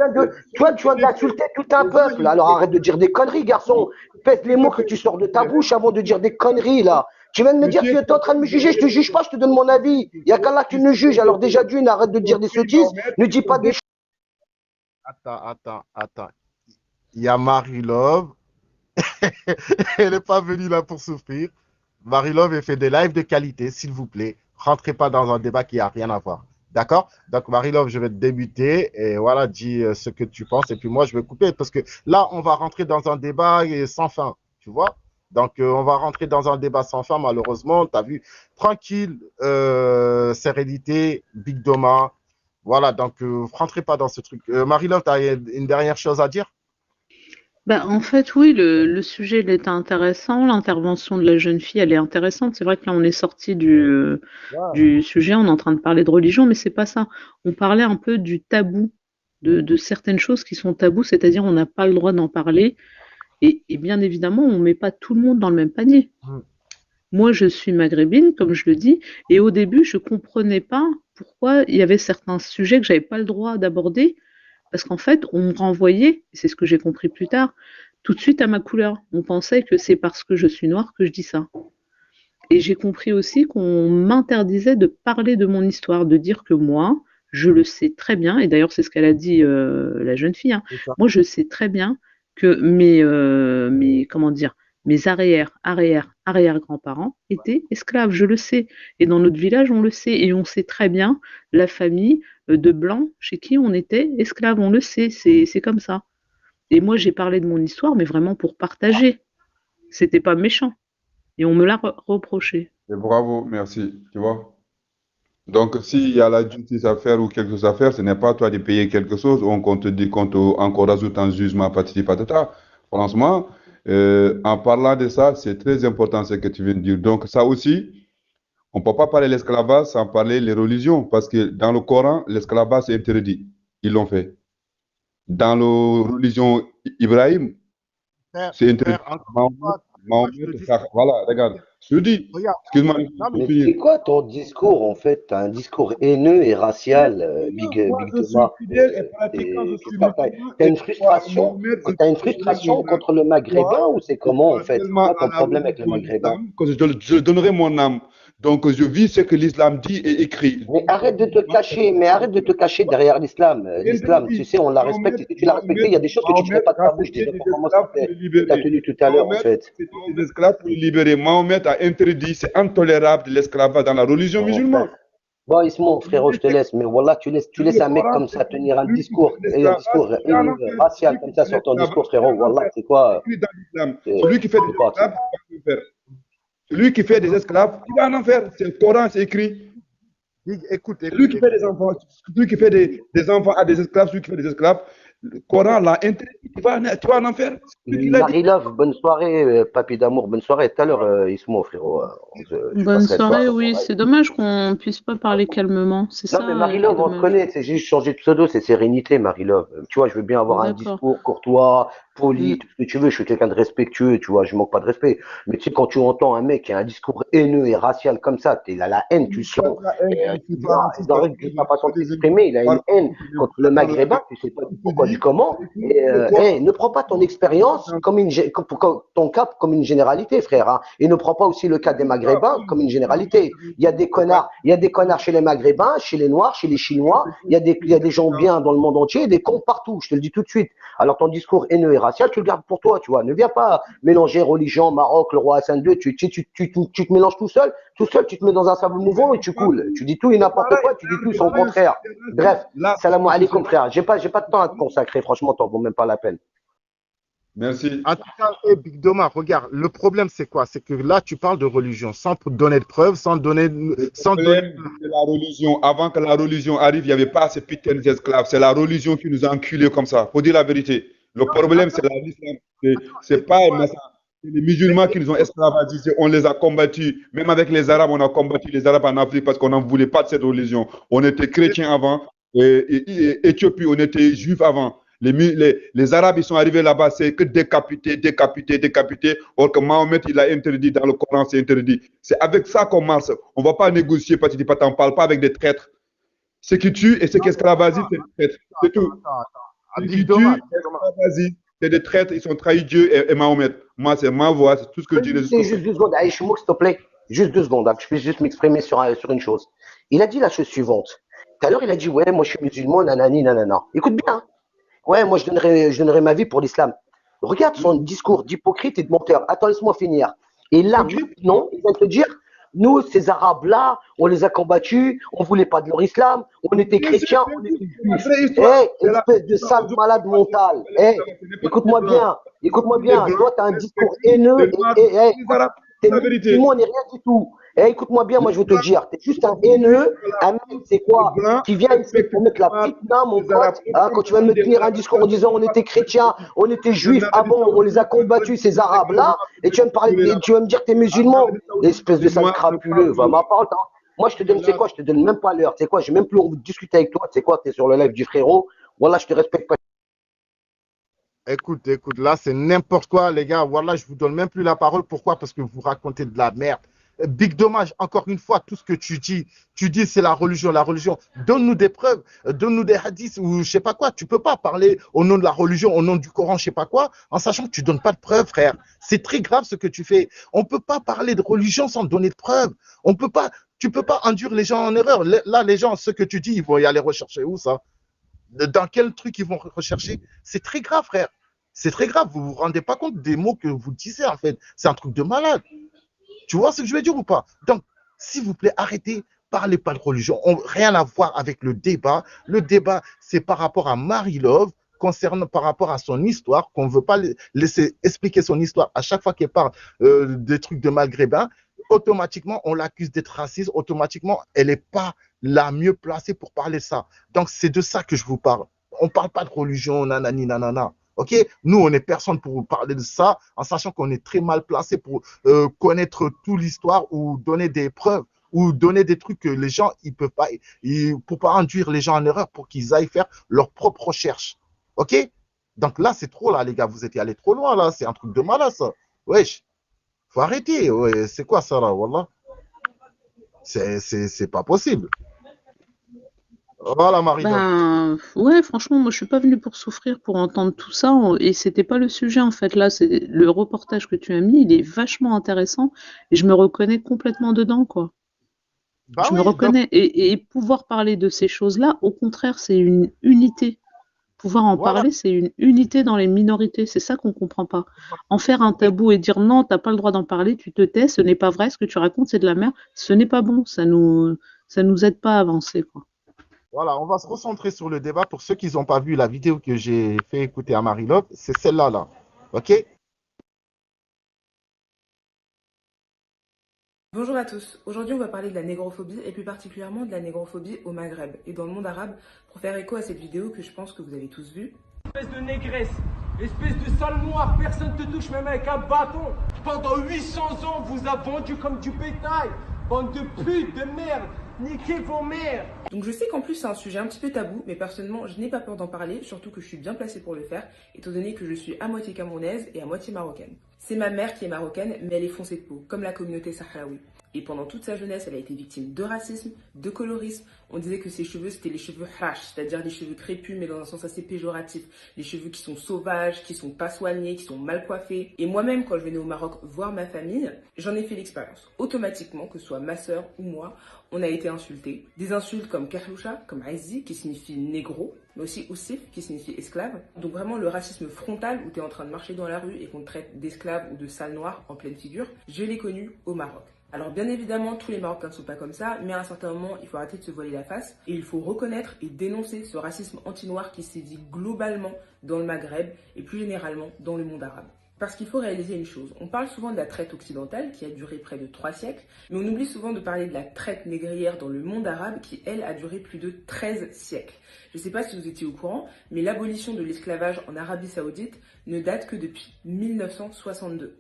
viens d'insulter tout un peuple. Alors arrête de dire des conneries, garçon. Pèse les mots que tu sors de ta bouche avant de dire des conneries, là. Tu viens de me dire que tu es en train de me juger. Je te juge pas, je te donne mon avis. Il y a qu'Allah qui me juge. Alors déjà, d'une, arrête de dire des sottises. Ne dis pas des choses. Attends. Il y a Marie-Love. Elle n'est pas venue là pour souffrir. Marie-Love, elle fait des lives de qualité, s'il vous plaît. Rentrez pas dans un débat qui n'a rien à voir. D'accord? Donc, Marie-Love, je vais te débuter et voilà, dis ce que tu penses. Et puis moi, je vais couper parce que là, on va rentrer dans un débat sans fin. Tu vois? Donc, on va rentrer dans un débat sans fin, malheureusement. Tu as vu? Tranquille, sérénité, Big Doma. Voilà, donc, rentrez pas dans ce truc. Marie-Love, tu as une dernière chose à dire? Bah, en fait, oui, le sujet, il était intéressant. L'intervention de la jeune fille, elle est intéressante. C'est vrai que là, on est sorti du sujet, on est en train de parler de religion, mais c'est pas ça. On parlait un peu du tabou, de certaines choses qui sont tabous, c'est-à-dire on n'a pas le droit d'en parler. Et bien évidemment, on met pas tout le monde dans le même panier. Moi, je suis maghrébine, comme je le dis, et au début, je comprenais pas pourquoi il y avait certains sujets que j'avais pas le droit d'aborder, parce qu'en fait, on me renvoyait, et c'est ce que j'ai compris plus tard, tout de suite à ma couleur. On pensait que c'est parce que je suis noire que je dis ça. Et j'ai compris aussi qu'on m'interdisait de parler de mon histoire, de dire que moi, je le sais très bien, et d'ailleurs c'est ce qu'elle a dit la jeune fille, hein. Moi je sais très bien que comment dire, mes arrière-grands-parents étaient esclaves, je le sais. Et dans notre village, on le sait, et on sait très bien la famille de blancs chez qui on était esclaves, on le sait, c'est comme ça. Et moi j'ai parlé de mon histoire, mais vraiment pour partager. C'était pas méchant. Et on me l'a reproché. Et bravo, merci. Tu vois? Donc, s'il y a la justice à faire ou quelque chose à faire, ce n'est pas à toi de payer quelque chose ou qu'on te dit qu'on rajoute un jugement patati patata. Franchement, en parlant de ça, c'est très important ce que tu viens de dire. Donc, ça aussi, on ne peut pas parler de l'esclavage sans parler des religions, parce que dans le Coran, l'esclavage est interdit. Ils l'ont fait. Dans la religion Ibrahim, c'est interdit. Mahomet, je te dis, voilà, regarde, je te dis, regarde, excuse-moi, non, mais Mais continue. c'est quoi ton discours en fait? T'as un discours haineux et racial, Moi, Big je suis Thomas. fidèle et pratiquant, je Qu'est-ce suis que t'as? musulman T'as et une je crois en frustration? Mahomet, je T'as une suis fidèle au frustration Islam. contre le Toi, maghrébin ou c'est je comment en crois fait? C'est tellement quoi à ton la problème avec le religion maghrébin? l'islam que je donnerai mon âme. Donc, je vis ce que l'islam dit et écrit. Mais arrête de te cacher, mais arrête de te cacher derrière l'islam. L'islam, tu Interdit. sais, on la Mahomet, respecte. Et si tu l'as respecté, il y a des choses que tu dirais Mahomet pas de a ta bouche, des acheté des performances esclaves pour les que tu as libérer. tenues tout à l'heure en Mahomet fait. a acheté des esclaves pour les libérer. Mahomet a interdit, c'est intolérable de l'esclavage dans la religion Mon musulmane. frère. Bon, Ismo, frérot, je te laisse. Mais voilà, tu laisses Le un mec Coran, comme c'est ça tenir un celui qui fait discours, et un l'esclavage, discours il est en haineux, enfer. racial Celui qui comme ça fait sur ton l'esclavage, discours, il est frérot. en Wallah, enfer. c'est quoi? C'est écrit dans l'islam. C'est Celui qui fait des c'est quoi, esclaves, il va en enfer. Celui qui fait des esclaves, il va en enfer. C'est le Coran, c'est écrit. écoute, Celui écoute, qui fait des écoute. enfants, celui qui fait des enfants à des esclaves, celui qui fait des esclaves, le Coran l'a interdit. Tu vas en enfer. C'est lui qui l'a dit. Marie-Love, bonne soirée, papy d'amour, bonne soirée. Tout à l'heure, Ismo, frérot, je Bonne passerai te voir. soirée, oui. C'est dommage qu'on puisse pas parler calmement. C'est Non, mais ça qui est Marie-Love, on te dommage. connaît, c'est juste changer de pseudo, c'est sérénité, Marie-Love. Tu vois, je veux bien avoir un D'accord. discours courtois, poli, Mm. tout ce que tu veux, je suis quelqu'un de respectueux, tu vois, je manque pas de respect. Mais tu sais, quand tu entends un mec qui a un discours haineux et racial comme ça, t'es là, la haine, tu sens. Et, tu vois, dans sa façon de s'exprimer, il a une haine contre le maghrébin, tu sais pas pourquoi du comment. Et ne prends pas ton expérience comme ton cas comme une généralité, frère, hein. Et ne prends pas aussi le cas des maghrébins comme une généralité. Il y a des connards chez les maghrébins, chez les noirs, chez les chinois. Il y a des gens bien dans le monde entier et des cons partout. Je te le dis tout de suite. Alors ton discours haineux et racial, tu le gardes pour toi, tu vois. Ne viens pas mélanger religion, Maroc, le roi Hassan II. Tu te mélanges tout seul, tu te mets dans un sable mouvant et tu coules. Tu dis tout et n'importe quoi, tu dis tout son contraire. Bref, salam alaikum, frère. J'ai pas de temps à te consacrer, franchement, t'en vaut même pas la peine. Merci. En tout cas, Big Doma, regarde, le problème c'est quoi? C'est que là, tu parles de religion sans donner de preuves, sans donner. Le problème, c'est la religion. Avant que la religion arrive, il n'y avait pas ces putains d'esclaves. C'est la religion qui nous a enculés comme ça. Faut dire la vérité. Le problème, c'est l'islam. C'est pas c'est les musulmans qui nous ont esclavagisés. On les a combattus. Même avec les Arabes, on a combattu les Arabes en Afrique parce qu'on n'en voulait pas de cette religion. On était chrétiens avant. Éthiopie, on était juifs avant. Les Arabes, ils sont arrivés là-bas, c'est que décapiter, décapiter, décapiter. Or que Mahomet, il a interdit dans le Coran, c'est interdit. C'est avec ça qu'on marche. On ne va pas négocier, parce que tu ne parles pas avec des traîtres. Ceux qui tuent et ceux qui esclavagisent, c'est des traîtres. C'est tout. Ceux qui tuent, esclavagisent, c'est des traîtres, ils ont trahi Dieu et Mahomet. Moi, c'est ma voix, c'est tout ce que je dis. Juste 2 secondes, Aïchmouk, s'il te plaît. Juste 2 secondes, hein, que je puisse juste m'exprimer sur une chose. Il a dit la chose suivante. Tout à l'heure, il a dit, ouais, moi je suis musulman, nanani, nanana. Écoute bien, hein. Ouais, moi je donnerais ma vie pour l'islam. Regarde son discours d'hypocrite et de menteur. Attends, laisse-moi finir. Et là, non, il va te dire, nous, ces Arabes-là, on les a combattus, on voulait pas de leur islam, on était chrétiens, on était juifs. Espèce de sale malade mental. Écoute-moi bien, toi, tu as un discours haineux et moi, on n'est rien du tout. Écoute-moi bien, moi je veux te dire, t'es juste un haineux, un mec, c'est quoi, qui vient ici pour mettre la petite main, mon pote, hein, quand tu vas me tenir un discours en disant on était chrétiens, on était juifs avant, on les a combattus, ces arabes-là, et tu vas me dire que t'es musulman, espèce de sale crapuleux, va ma parole, hein. Moi je te donne, c'est quoi, je te donne même pas l'heure, c'est quoi, j'ai même plus envie de discuter avec toi, c'est quoi, t'es sur le live du frérot, voilà, je te respecte pas. Écoute, là c'est n'importe quoi, les gars. Voilà, je vous donne même plus la parole. Pourquoi? Parce que vous racontez de la merde. Big dommage, encore une fois, tout ce que tu dis c'est la religion, la religion. Donne-nous des preuves, donne-nous des hadiths ou je sais pas quoi. Tu peux pas parler au nom de la religion, au nom du Coran, je sais pas quoi, en sachant que tu donnes pas de preuves, frère. C'est très grave ce que tu fais. On peut pas parler de religion sans donner de preuves. Tu peux pas induire les gens en erreur. Là, les gens, ce que tu dis, ils vont y aller rechercher où ça? Dans quel truc ils vont rechercher? C'est très grave, frère. C'est très grave. Vous vous rendez pas compte des mots que vous disiez, en fait. C'est un truc de malade. Tu vois ce que je veux dire ou pas? Donc, s'il vous plaît, arrêtez. Parlez pas de religion. Rien à voir avec le débat. Le débat, c'est par rapport à Marie-Love, par rapport à son histoire, qu'on ne veut pas laisser expliquer son histoire à chaque fois qu'elle parle des trucs de maghrébins. Automatiquement, on l'accuse d'être raciste. Automatiquement, elle n'est pas la mieux placée pour parler de ça. Donc, c'est de ça que je vous parle. On ne parle pas de religion, nanani, nanana. Ok, nous, on n'est personne pour vous parler de ça, en sachant qu'on est très mal placé pour connaître toute l'histoire ou donner des preuves ou donner des trucs que les gens, ils peuvent pas, pour pas induire les gens en erreur, pour qu'ils aillent faire leur propre recherche. Ok, donc là, c'est trop, là, les gars, vous êtes allés trop loin, là, c'est un truc de malade, ça. Wesh. Faut arrêter. Ouais, c'est quoi ça là, wallah? C'est pas possible. Voilà, Marie-Laure. Ben, ouais, franchement, moi, je suis pas venue pour souffrir, pour entendre tout ça, et c'était pas le sujet, en fait. Là, c'est le reportage que tu as mis, il est vachement intéressant, et je me reconnais complètement dedans, quoi. Bah Je me oui, donc, reconnais, et pouvoir parler de ces choses-là, au contraire, c'est une unité. Pouvoir en voilà. parler, c'est une unité dans les minorités. C'est ça qu'on comprend pas. En faire un tabou et dire non, t'as pas le droit d'en parler, tu te tais, ce n'est pas vrai, ce que tu racontes, c'est de la merde. Ce n'est pas bon. Ça nous aide pas à avancer, quoi. Voilà, on va se recentrer sur le débat. Pour ceux qui n'ont pas vu la vidéo que j'ai fait écouter à Marie-Laure, c'est celle-là, là. OK? Bonjour à tous, aujourd'hui on va parler de la négrophobie et plus particulièrement de la négrophobie au Maghreb et dans le monde arabe pour faire écho à cette vidéo que je pense que vous avez tous vue. Espèce de négresse, espèce de sale noir, personne te touche même avec un bâton. Pendant 800 ans, vous a vendu comme du bétail. Bande de putes, de merde, niquez vos mères. Donc je sais qu'en plus c'est un sujet un petit peu tabou, mais personnellement je n'ai pas peur d'en parler, surtout que je suis bien placée pour le faire, étant donné que je suis à moitié camerounaise et à moitié marocaine. C'est ma mère qui est marocaine, mais elle est foncée de peau, comme la communauté sahraoui. Et pendant toute sa jeunesse, elle a été victime de racisme, de colorisme. On disait que ses cheveux, c'était les cheveux hash, c'est-à-dire des cheveux crépus, mais dans un sens assez péjoratif. Les cheveux qui sont sauvages, qui sont pas soignés, qui sont mal coiffés. Et moi-même, quand je venais au Maroc voir ma famille, j'en ai fait l'expérience. Automatiquement, que ce soit ma sœur ou moi, on a été insultés. Des insultes comme Kerloucha, comme Aïzi, qui signifie négro, mais aussi Oussif, qui signifie esclave. Donc vraiment le racisme frontal, où tu es en train de marcher dans la rue et qu'on te traite d'esclave ou de sale noir en pleine figure, je l'ai connu au Maroc. Alors bien évidemment, tous les Marocains ne sont pas comme ça, mais à un certain moment, il faut arrêter de se voiler la face et il faut reconnaître et dénoncer ce racisme anti-noir qui sévit globalement dans le Maghreb et plus généralement dans le monde arabe. Parce qu'il faut réaliser une chose, on parle souvent de la traite occidentale qui a duré près de 3 siècles, mais on oublie souvent de parler de la traite négrière dans le monde arabe qui, elle, a duré plus de 13 siècles. Je ne sais pas si vous étiez au courant, mais l'abolition de l'esclavage en Arabie Saoudite ne date que depuis 1962.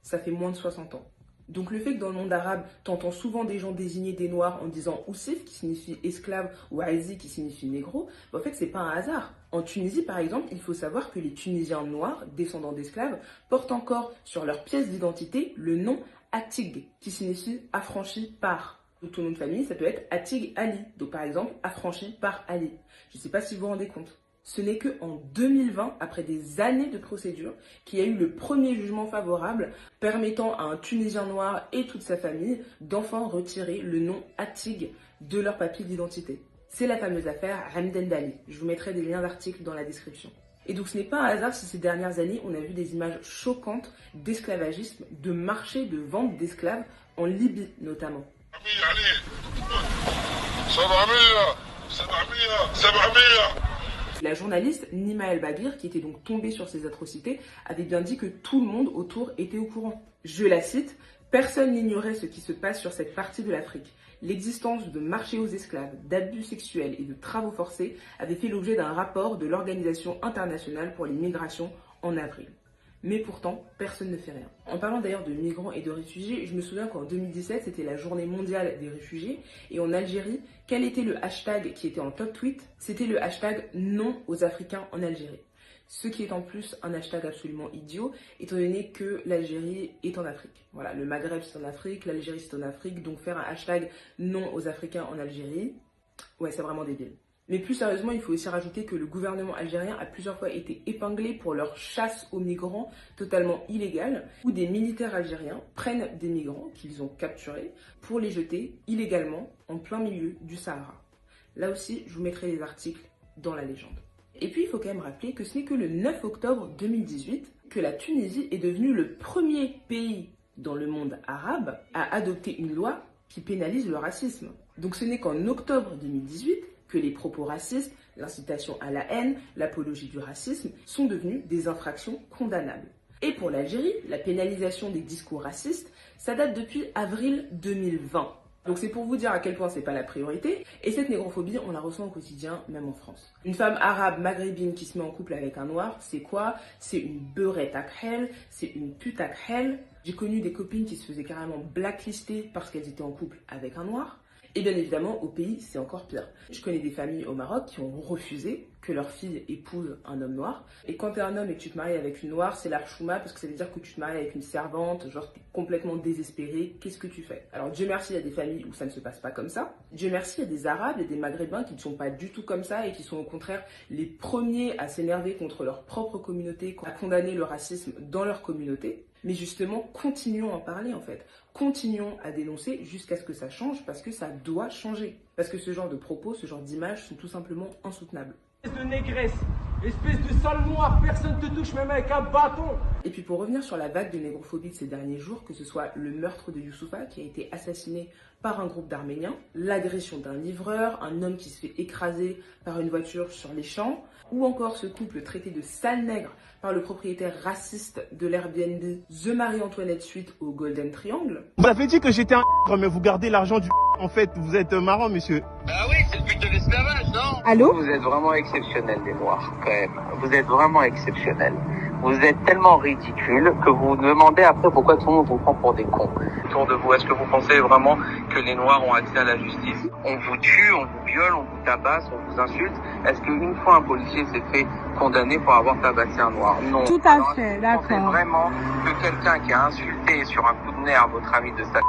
Ça fait moins de 60 ans. Donc le fait que dans le monde arabe, t'entends souvent des gens désigner des noirs en disant Oussif, qui signifie esclave, ou Aïzi, qui signifie négro, en fait c'est pas un hasard. En Tunisie par exemple, il faut savoir que les Tunisiens noirs, descendants d'esclaves, portent encore sur leur pièce d'identité le nom Atig, qui signifie affranchi par. Donc ton nom de famille, ça peut être Atig Ali, donc par exemple affranchi par Ali. Je ne sais pas si vous vous rendez compte. Ce n'est qu'en 2020, après des années de procédure, qu'il y a eu le premier jugement favorable permettant à un Tunisien noir et toute sa famille d'enfin retirer le nom Atig de leur papier d'identité. C'est la fameuse affaire Hamden Dali. Je vous mettrai des liens d'articles dans la description. Et donc ce n'est pas un hasard si ces dernières années, on a vu des images choquantes d'esclavagisme, de marché de vente d'esclaves en Libye notamment. La journaliste Nima El Baghir, qui était donc tombée sur ces atrocités, avait bien dit que tout le monde autour était au courant. Je la cite, « Personne n'ignorait ce qui se passe sur cette partie de l'Afrique. L'existence de marchés aux esclaves, d'abus sexuels et de travaux forcés avait fait l'objet d'un rapport de l'Organisation internationale pour les migrations en avril. » Mais pourtant, personne ne fait rien. En parlant d'ailleurs de migrants et de réfugiés, je me souviens qu'en 2017, c'était la journée mondiale des réfugiés. Et en Algérie, quel était le hashtag qui était en top tweet? C'était le hashtag non aux Africains en Algérie. Ce qui est en plus un hashtag absolument idiot, étant donné que l'Algérie est en Afrique. Voilà, le Maghreb c'est en Afrique, l'Algérie c'est en Afrique, donc faire un hashtag non aux Africains en Algérie, ouais, c'est vraiment débile. Mais plus sérieusement, il faut aussi rajouter que le gouvernement algérien a plusieurs fois été épinglé pour leur chasse aux migrants totalement illégale, où des militaires algériens prennent des migrants qu'ils ont capturés pour les jeter illégalement en plein milieu du Sahara. Là aussi, je vous mettrai les articles dans la légende. Et puis, il faut quand même rappeler que ce n'est que le 9 octobre 2018 que la Tunisie est devenue le premier pays dans le monde arabe à adopter une loi qui pénalise le racisme. Donc ce n'est qu'en octobre 2018 que les propos racistes, l'incitation à la haine, l'apologie du racisme sont devenus des infractions condamnables. Et pour l'Algérie, la pénalisation des discours racistes, ça date depuis avril 2020. Donc c'est pour vous dire à quel point c'est pas la priorité. Et cette négrophobie, on la ressent au quotidien, même en France. Une femme arabe maghrébine qui se met en couple avec un noir, c'est quoi? C'est une beurette akhel, c'est une pute akhel. J'ai connu des copines qui se faisaient carrément blacklister parce qu'elles étaient en couple avec un noir. Et bien évidemment, au pays, c'est encore pire. Je connais des familles au Maroc qui ont refusé que leur fille épouse un homme noir. Et quand t'es un homme et que tu te maries avec une noire, c'est l'archouma parce que ça veut dire que tu te maries avec une servante, genre t'es complètement désespéré, qu'est-ce que tu fais? Alors Dieu merci, il y a des familles où ça ne se passe pas comme ça. Dieu merci, il y a des Arabes et des Maghrébins qui ne sont pas du tout comme ça et qui sont au contraire les premiers à s'énerver contre leur propre communauté, à condamner le racisme dans leur communauté. Mais justement, continuons à en parler en fait. Continuons à dénoncer jusqu'à ce que ça change parce que ça doit changer. Parce que ce genre de propos, ce genre d'images sont tout simplement insoutenables. Espèce de négresse, espèce de sale noir, personne te touche même avec un bâton. Et puis pour revenir sur la vague de négrophobie de ces derniers jours, que ce soit le meurtre de Youssoufa qui a été assassiné par un groupe d'Arméniens, l'agression d'un livreur, un homme qui se fait écraser par une voiture sur les champs, ou encore ce couple traité de sale nègre par le propriétaire raciste de l'Airbnb The Marie-Antoinette Suite au Golden Triangle. Vous avez dit que j'étais un mais vous gardez l'argent du en fait, vous êtes marrant, monsieur. Ah oui, c'est le but de l'esclavage, non? Allô? Vous êtes vraiment exceptionnels, les Noirs, quand même. Vous êtes vraiment exceptionnels. Vous êtes tellement ridicules que vous vous demandez après pourquoi tout le monde vous prend pour des cons. Autour de vous, est-ce que vous pensez vraiment que les Noirs ont accès à la justice? On vous tue, on vous viole, on vous tabasse, on vous insulte. Est-ce qu'une fois un policier s'est fait condamner pour avoir tabassé un Noir? Non. Tout à Alors, fait, vous d'accord. pensez vraiment que quelqu'un qui a insulté sur un coup de nerf votre ami de sa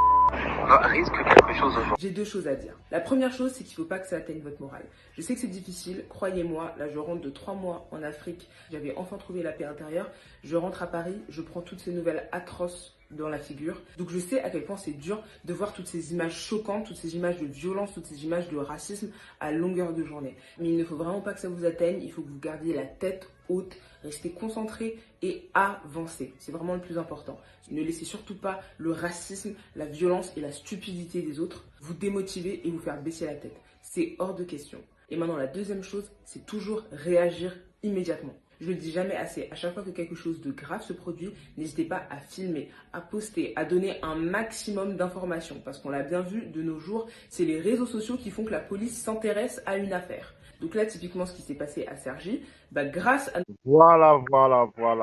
risque quelque chose aujourd'hui? J'ai deux choses à dire. La première chose, c'est qu'il ne faut pas que ça atteigne votre morale. Je sais que c'est difficile, croyez-moi, là je rentre de 3 mois en Afrique, j'avais enfin trouvé la paix intérieure, je rentre à Paris, je prends toutes ces nouvelles atroces dans la figure. Donc je sais à quel point c'est dur de voir toutes ces images choquantes, toutes ces images de violence, toutes ces images de racisme à longueur de journée. Mais il ne faut vraiment pas que ça vous atteigne, il faut que vous gardiez la tête haute, restez concentré et avancez. C'est vraiment le plus important. Ne laissez surtout pas le racisme, la violence et la stupidité des autres vous démotiver et vous faire baisser la tête. C'est hors de question. Et maintenant, la deuxième chose, c'est toujours réagir immédiatement. Je le dis jamais assez, à chaque fois que quelque chose de grave se produit, n'hésitez pas à filmer, à poster, à donner un maximum d'informations. Parce qu'on l'a bien vu de nos jours, c'est les réseaux sociaux qui font que la police s'intéresse à une affaire. Donc là, typiquement, ce qui s'est passé à Cergy, grâce à... Voilà.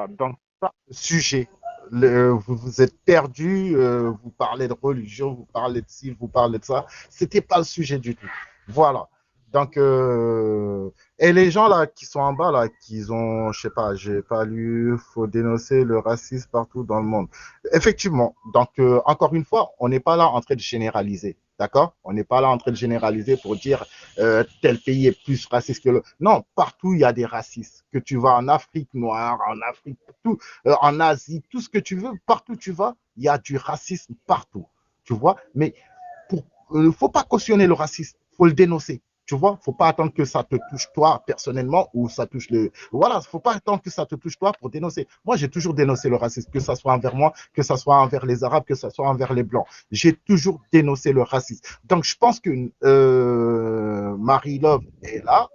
Donc, ça, le sujet. Vous vous êtes perdu, vous parlez de religion, vous parlez de ci, vous parlez de ça. C'était pas le sujet du tout. Voilà. Donc, et les gens là qui sont en bas là, qui ont, je sais pas, j'ai pas lu, faut dénoncer le racisme partout dans le monde. Effectivement. Donc, encore une fois, on n'est pas là en train de généraliser. D'accord? On n'est pas là en train de généraliser pour dire tel pays est plus raciste que l'autre. Non, partout il y a des racistes. Que tu vas en Afrique noire, en Afrique, tout, en Asie, tout ce que tu veux, partout tu vas, il y a du racisme partout. Tu vois? Mais faut pas cautionner le racisme, faut le dénoncer. Tu vois, faut pas attendre que ça te touche toi personnellement ou ça touche le. Voilà, faut pas attendre que ça te touche toi pour dénoncer. Moi, j'ai toujours dénoncé le racisme, que ça soit envers moi, que ça soit envers les Arabes, que ça soit envers les Blancs. J'ai toujours dénoncé le racisme. Donc, je pense que Marie Love est là.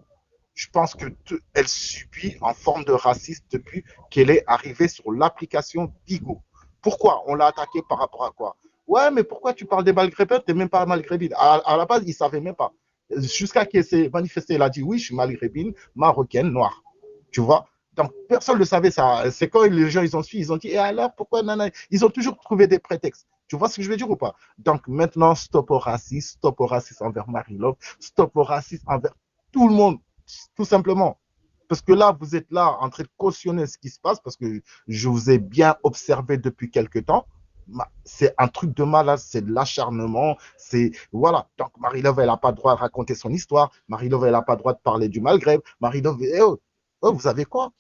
Je pense que elle subit en forme de racisme depuis qu'elle est arrivée sur l'application Bigo. Pourquoi? On l'a attaqué par rapport à quoi? Ouais, mais pourquoi tu parles des Maghrébins? T'es même pas maghrébine. À la base, il savait même pas. Jusqu'à qu'il s'est manifesté, elle a dit oui, je suis maghrébine, marocaine, noire. Tu vois? Donc, personne ne le savait ça. C'est quand les gens, ils ont suivi, ils ont dit, et alors, pourquoi, nana? Ils ont toujours trouvé des prétextes. Tu vois ce que je veux dire ou pas? Donc, maintenant, stop au racisme envers Marie Love, stop au racisme envers tout le monde, tout simplement. Parce que là, vous êtes là en train de cautionner ce qui se passe, parce que je vous ai bien observé depuis quelque temps. C'est un truc de malade, c'est de l'acharnement, c'est voilà. Donc Marie-Love, elle n'a pas le droit de raconter son histoire. Marie-Love, elle n'a pas le droit de parler du Maghreb. Marie-Love, vous avez quoi?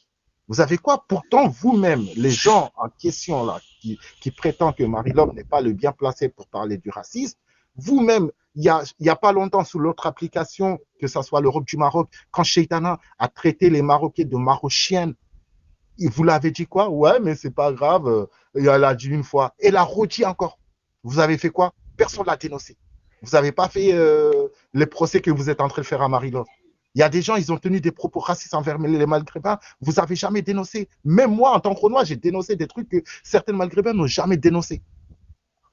Vous avez quoi? Pourtant, vous-même, les gens en question là, qui prétendent que Marie-Love n'est pas le bien placé pour parler du racisme, vous-même, il y a pas longtemps sur l'autre application, que ce soit l'Europe du Maroc, quand Cheitana a traité les Marocains de marochiennes, vous l'avez dit quoi? Ouais, mais c'est pas grave. Elle a dit une fois. Elle a redit encore. Vous avez fait quoi? Personne l'a dénoncé. Vous n'avez pas fait les procès que vous êtes en train de faire à Marie-Love. Il y a des gens, ils ont tenu des propos racistes envers les Maghrébins. Vous n'avez jamais dénoncé. Même moi, en tant que Renoir, j'ai dénoncé des trucs que certains Maghrébins n'ont jamais dénoncé.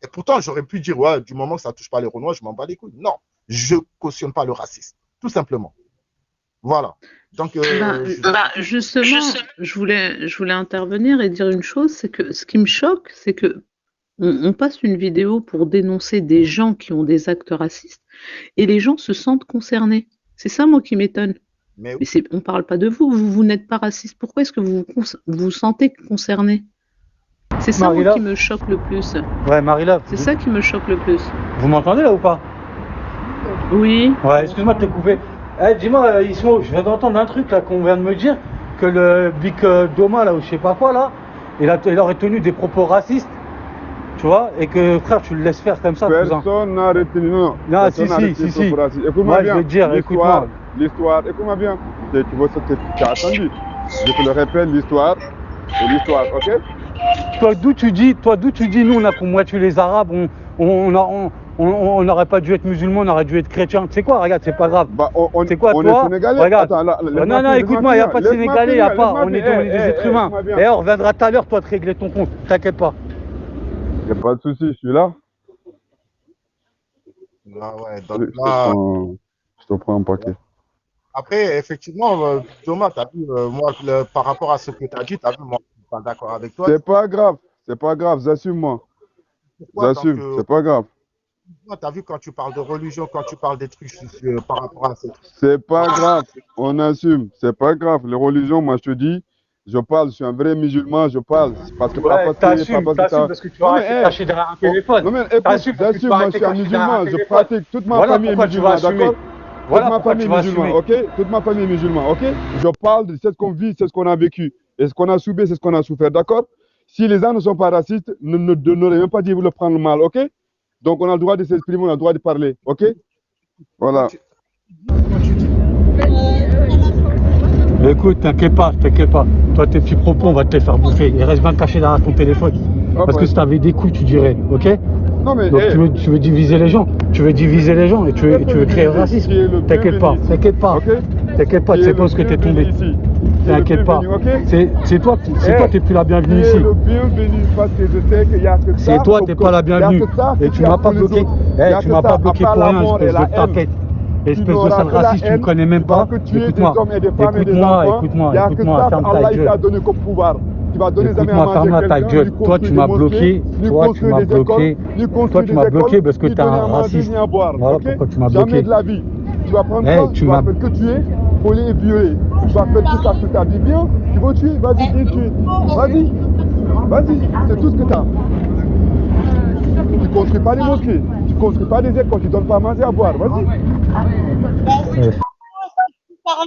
Et pourtant, j'aurais pu dire, ouais, du moment que ça ne touche pas les Renois, je m'en bats les couilles. Non, je cautionne pas le racisme. Tout simplement. Voilà. Donc, justement, je voulais intervenir et dire une chose, c'est que ce qui me choque, c'est que On passe une vidéo pour dénoncer des gens qui ont des actes racistes et les gens se sentent concernés. C'est ça, moi, qui m'étonne. Mais Mais on parle pas de vous, vous n'êtes pas raciste. Pourquoi est-ce que vous sentez concerné? C'est ça, moi, qui me choque le plus. Ouais, Marie-Love. C'est ça qui me choque le plus. Vous m'entendez là ou pas? Oui. Ouais, excuse-moi de te couper. Eh, dis-moi, Ismo, je viens d'entendre un truc là qu'on vient de me dire, que le Big Doma là, ou je sais pas quoi là, il aurait tenu des propos racistes, tu vois, et que frère, tu le laisses faire comme ça, cousin. Personne n'a retenu, non. Non, Personne n'a si. retenu ce propos raciste. Écoute-moi Moi, je bien. vais te dire, écoute-moi. L'histoire, écoute-moi bien. Tu vois ce que tu as attendu. Je te le répète, l'histoire, ok? Toi, d'où tu dis, nous, on a combattu les Arabes, on n'aurait pas dû être musulmans, on aurait dû être chrétiens. Tu sais quoi, regarde, c'est pas grave. Bah, c'est quoi, on toi? est sénégalais. Regarde. Attends, non, écoute-moi, il n'y a pas de sénégalais, il n'y a pas. On est des êtres humains. Et on reviendra tout à l'heure, toi, de régler ton compte. T'inquiète pas. Il n'y a pas de souci, je suis là. Ah ouais, donc là, Je te prends un paquet. après, effectivement, Thomas, tu as vu, moi, par rapport à ce que tu as dit, tu as vu, moi, je suis pas d'accord avec toi. C'est pas grave, j'assume moi. Pourquoi? J'assume, Donc, c'est pas grave. tu as vu, quand tu parles de religion, quand tu parles des trucs par rapport à ces trucs. C'est pas grave, on assume, c'est pas grave. Les religions, moi je te dis, je parle, je suis un vrai musulman, je parle. Parce que t'assumes parce que tu vas arrêter de cacher derrière un téléphone. Non mais écoute, j'assume, moi je suis un musulman, je pratique, toute ma famille est musulmane, d'accord? Toute ma famille est musulmane, ok? Toute ma famille est musulmane, ok? Je parle de ce qu'on vit, c'est ce qu'on a vécu. Et ce qu'on a subi, c'est ce qu'on a souffert, d'accord? Si les gens ne sont pas racistes, n'aurez même pas dit vous le prendre mal, ok? Donc on a le droit de s'exprimer, on a le droit de parler, ok? Voilà. Mais écoute, t'inquiète pas. Toi, tes petits propos, on va te les faire bouffer. Il reste bien caché derrière ton téléphone. Parce que si t'avais des couilles, tu dirais, ok? Non, mais, donc tu veux diviser les gens. Tu veux diviser les gens et tu veux créer le racisme. T'inquiète pas. T'inquiète pas, tu sais pas ce que t'es tombé. T'inquiète pas. C'est toi, t'es plus la bienvenue ici. Le bienvenu parce que je sais qu'il y a que ça. C'est toi, t'es pas la bienvenue. Et tu m'as pas bloqué. Tu m'as pas bloqué pour rien, espèce de taquette. Espèce de sale raciste, tu me connais même pas. Écoute-moi, ferme ta gueule. Écoute-moi, ferme ta gueule. Toi, tu m'as bloqué. Toi, tu m'as bloqué parce que t'es un raciste. Voilà pourquoi tu m'as bloqué. Jamais de la vie. Tu vas prendre quoi? Tu vas faire que tuer, voler et violer. Tu vas faire tout ça toute ta vie bien. Tu vas tuer, vas-y, viens tuer. Vas-y, c'est tout ce que tu as. Tu construis pas des mosquées, tu construis pas des écoles, tu donnes pas à manger à boire. Vas-y.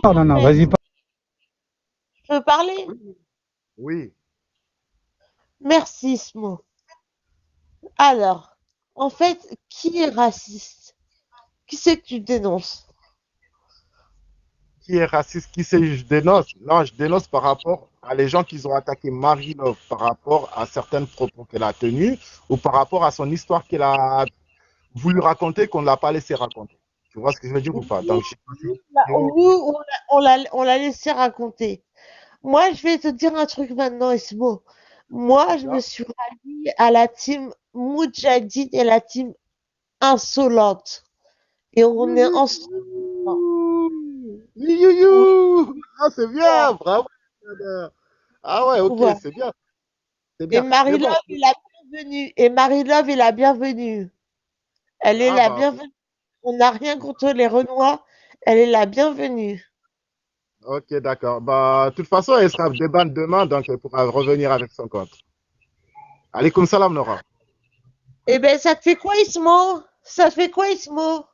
Non, vas-y. Je peux parler? Oui. Merci, Smo. Alors, en fait, qui est raciste? Qui c'est que tu dénonces? Qui est raciste? Qui c'est que je dénonce? Non, je dénonce par rapport à les gens qui ont attaqué Marie-Love, par rapport à certaines propos qu'elle a tenus ou par rapport à son histoire qu'elle a voulu raconter qu'on ne l'a pas laissé raconter. Tu vois ce que je veux dire ou pas? Donc, on l'a laissé raconter. Moi, je vais te dire un truc maintenant, Ismo. Moi, je me suis ralliée à la team Moudjahidine et la team Insolente. Et on est ensemble. Ah, c'est bien, bravo. Ah ouais, ok, Ouais. c'est bien. Et Marie-Love est la bienvenue. Elle est la bienvenue. On n'a rien contre les Renois. Elle est la bienvenue. Ok, d'accord. Bah, de toute façon, elle sera débat demain, donc elle pourra revenir avec son compte. Alaykoum salam, Nora. Eh ben, ça te fait quoi, Ismo? Ça te fait quoi, Ismo?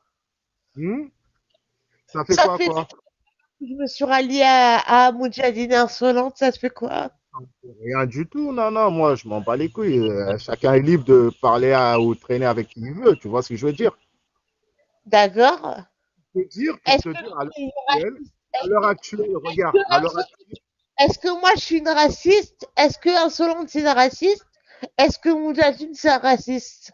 Ça fait quoi? Je me suis ralliée à Moudjahidine Insolente, ça te fait quoi? Rien du tout, non, moi je m'en bats les couilles. Chacun est libre de parler ou traîner avec qui il veut, tu vois ce que je veux dire? D'accord. Je peux dire, à l'heure actuelle, regarde, à l'heure actuelle. Est-ce que moi je suis une raciste? Est-ce que Insolente c'est une raciste? Est-ce que Moudjahidine c'est un raciste?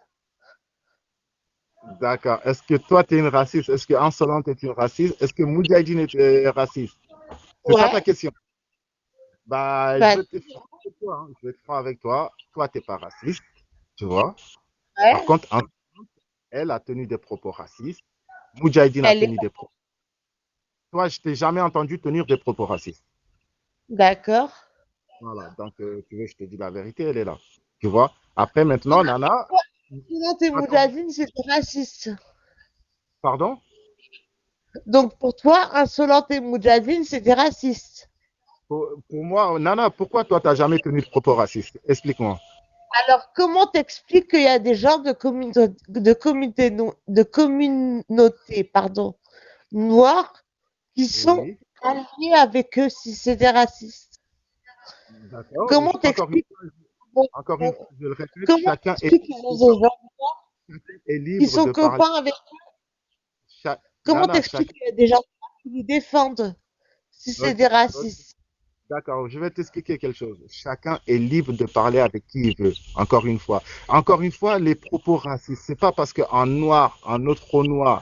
D'accord. Est-ce que toi tu es une raciste? Est-ce que Insolente est une raciste? Est-ce que Moudjahidine est raciste? C'est ça ta question? Bah, je vais être franc avec toi. Toi, tu n'es pas raciste, tu vois. Ouais. Par contre, elle a tenu des propos racistes. Moudjahidine a tenu des propos. Toi, je t'ai jamais entendu tenir des propos racistes. D'accord. Voilà. Donc, tu veux, je te dis la vérité, elle est là. Tu vois? Après, maintenant, Nana, Insolente et Moudjahidine, c'était raciste. pardon? Donc pour toi, Insolente et Moudjahidine, c'était raciste. Pour moi, Nana, pourquoi toi, tu n'as jamais tenu de propos racistes? Explique-moi. Alors, comment t'expliques qu'il y a des gens de communauté, pardon, noire qui sont Oui, alliés avec eux si c'est des racistes? d'accord. Comment Encore une t'expliques fois, encore une fois, je le répète, comment chacun est, t'expliques qu'il y a des gens est qui libre sont de parler. copains avec eux? Comment Nana, t'expliques qu'il y a des gens qui nous défendent si c'est ok, des ok, racistes? d'accord, je vais t'expliquer quelque chose. Chacun est libre de parler avec qui il veut. Encore une fois. Encore une fois, les propos racistes, c'est pas parce qu'un noir, un autre noir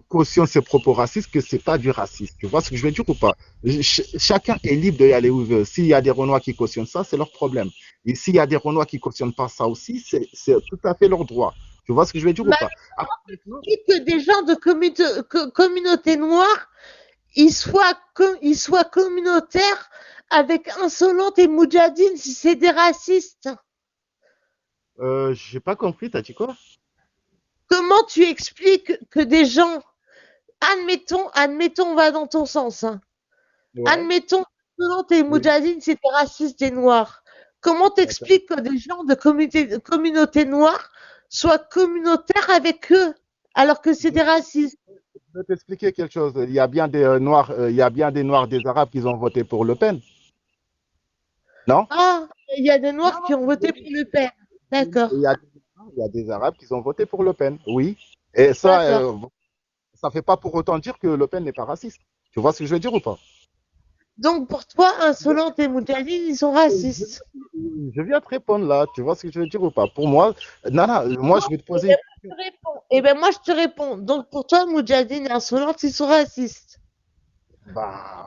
cautionne ces propos racistes que c'est pas du racisme. Tu vois ce que je veux dire ou pas? Chacun est libre d'y aller où il veut. S'il y a des Renois qui cautionnent ça, c'est leur problème. Et s'il y a des Renois qui cautionnent pas ça aussi, c'est tout à fait leur droit. Tu vois ce que je veux dire ou pas? Après, maintenant, Que des gens de communauté noire, ils soient communautaires avec Insolente et Moudjahidine si c'est des racistes. j'ai pas compris, t'as dit quoi? Comment tu expliques que des gens, admettons, on va dans ton sens, hein. Ouais, Admettons, Insolente et oui, Moudjahidine, c'était raciste des Noirs. Comment d'accord. t'expliques que des gens de communauté noire soient communautaires avec eux alors que c'est des racistes? Je vais t'expliquer quelque chose. Il y a bien des Noirs, il y a bien des Noirs, des Arabes qui ont voté pour Le Pen, non? Ah, il y a des Noirs qui ont voté pour Le Pen. D'accord. Il y a des Arabes qui ont voté pour Le Pen, oui. Et ça, D'accord. ça fait pas pour autant dire que Le Pen n'est pas raciste. Tu vois ce que je veux dire ou pas? Donc pour toi, Insolente et Moudjahidine, ils sont racistes. Je viens te répondre là. Tu vois ce que je veux dire ou pas? Pour moi, Nana, moi, je vais te poser. Eh ben moi, je te réponds. Donc pour toi, Moudjahidine et Insolente, ils sont racistes. Bah,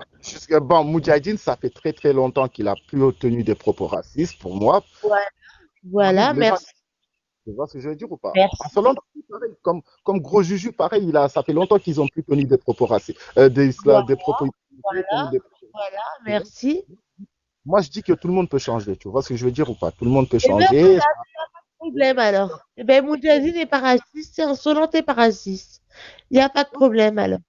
bon, Moudjahidine, ça fait très très longtemps qu'il a plus tenu des propos racistes. Pour moi, Voilà, les gens, merci. tu vois ce que je veux dire ou pas? Merci. En selon, pareil, comme Gros Juju, pareil, ça fait longtemps qu'ils ont plus tenu des propos racistes, des propos. Voilà, merci. Moi, je dis que tout le monde peut changer. Tu vois ce que je veux dire ou pas? Tout le monde peut Eh bien, changer. pas de problème alors. Eh bien, Moudjahidine n'est pas raciste et Insolente n'est pas raciste. Il n'y a pas de problème alors.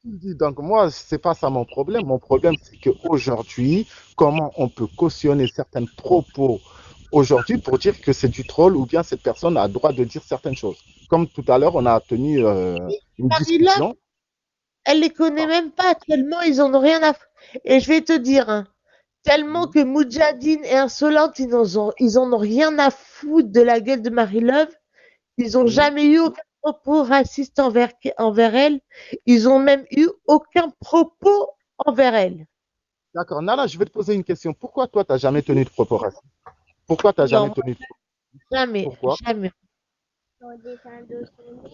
Donc, moi, c'est pas ça mon problème. Mon problème, c'est qu'aujourd'hui, comment on peut cautionner certains propos aujourd'hui pour dire que c'est du troll ou bien cette personne a le droit de dire certaines choses. Comme tout à l'heure, on a tenu une discussion. Elle les connaît même pas, tellement ils en ont rien à Et je vais te dire, hein, tellement que Moudjahidine et Insolente, ils en ont rien à foutre de la gueule de Marie-Love. Ils ont jamais eu aucun propos raciste envers elle. Ils ont même eu aucun propos envers elle. D'accord. Nana, je vais te poser une question. Pourquoi toi, tu n'as jamais tenu de propos racistes? Pourquoi tu n'as jamais tenu de propos? Jamais. Pourquoi? Jamais.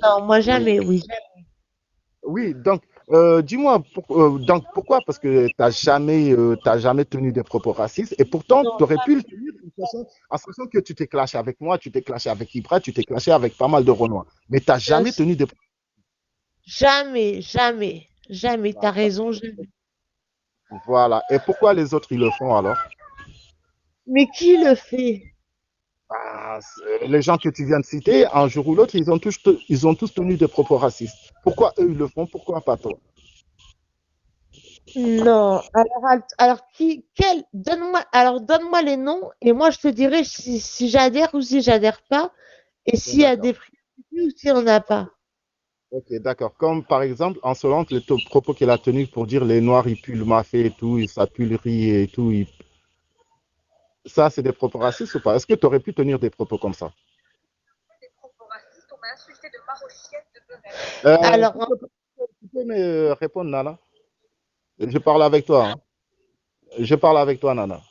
Non, moi jamais, oui. Jamais. Oui, donc, dis-moi, donc pourquoi? Parce que tu n'as jamais tenu des propos racistes et pourtant, tu aurais pu le tenir en sachant que tu t'es clashé avec moi, tu t'es clashé avec Ibra, tu t'es clashé avec pas mal de Renois. Mais tu n'as jamais tenu des propos. Jamais, jamais, jamais. Tu as raison, jamais. Voilà. Et pourquoi les autres, ils le font alors? Mais qui le fait? Les gens que tu viens de citer, un jour ou l'autre, ils ont tous tenu des propos racistes. Pourquoi eux, ils le font? Pourquoi pas toi? Non. Alors donne-moi les noms et moi je te dirai si j'adhère ou si j'adhère pas et s'il y a des priorités ou s'il n'y en a pas. Ok, d'accord. Comme par exemple, Insolente, les propos qu'elle a tenus pour dire les Noirs, ils puent le mafé et tout, ça pue le riz et tout. Ça, c'est des propos racistes ou pas? Est-ce que tu aurais pu tenir des propos comme ça? Alors, tu peux me répondre, Nana? Je parle avec toi. Hein. Je parle avec toi, Nana.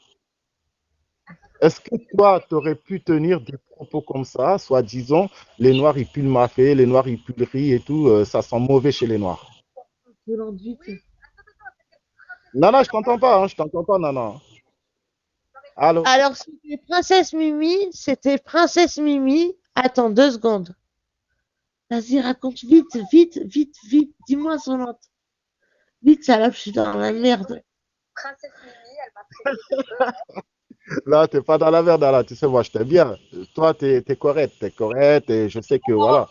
Est-ce que toi, tu aurais pu tenir des propos comme ça, soit disons, les Noirs, ils puent le mafé, les Noirs, ils puent le riz et tout, ça sent mauvais chez les Noirs? Nana, je t'entends pas, hein, je t'entends pas, Nana. Allô? Alors, c'était Princesse Mimi. Attends 2 secondes. Vas-y, raconte vite, vite, vite, vite. Dis-moi, Insolente. Vite, salope, je suis dans la merde. Princesse Mimi, elle m'a traité Là, t'es pas dans la merde, là. Tu sais, moi, je t'aime bien. Toi, t'es correct, et je sais que, voilà.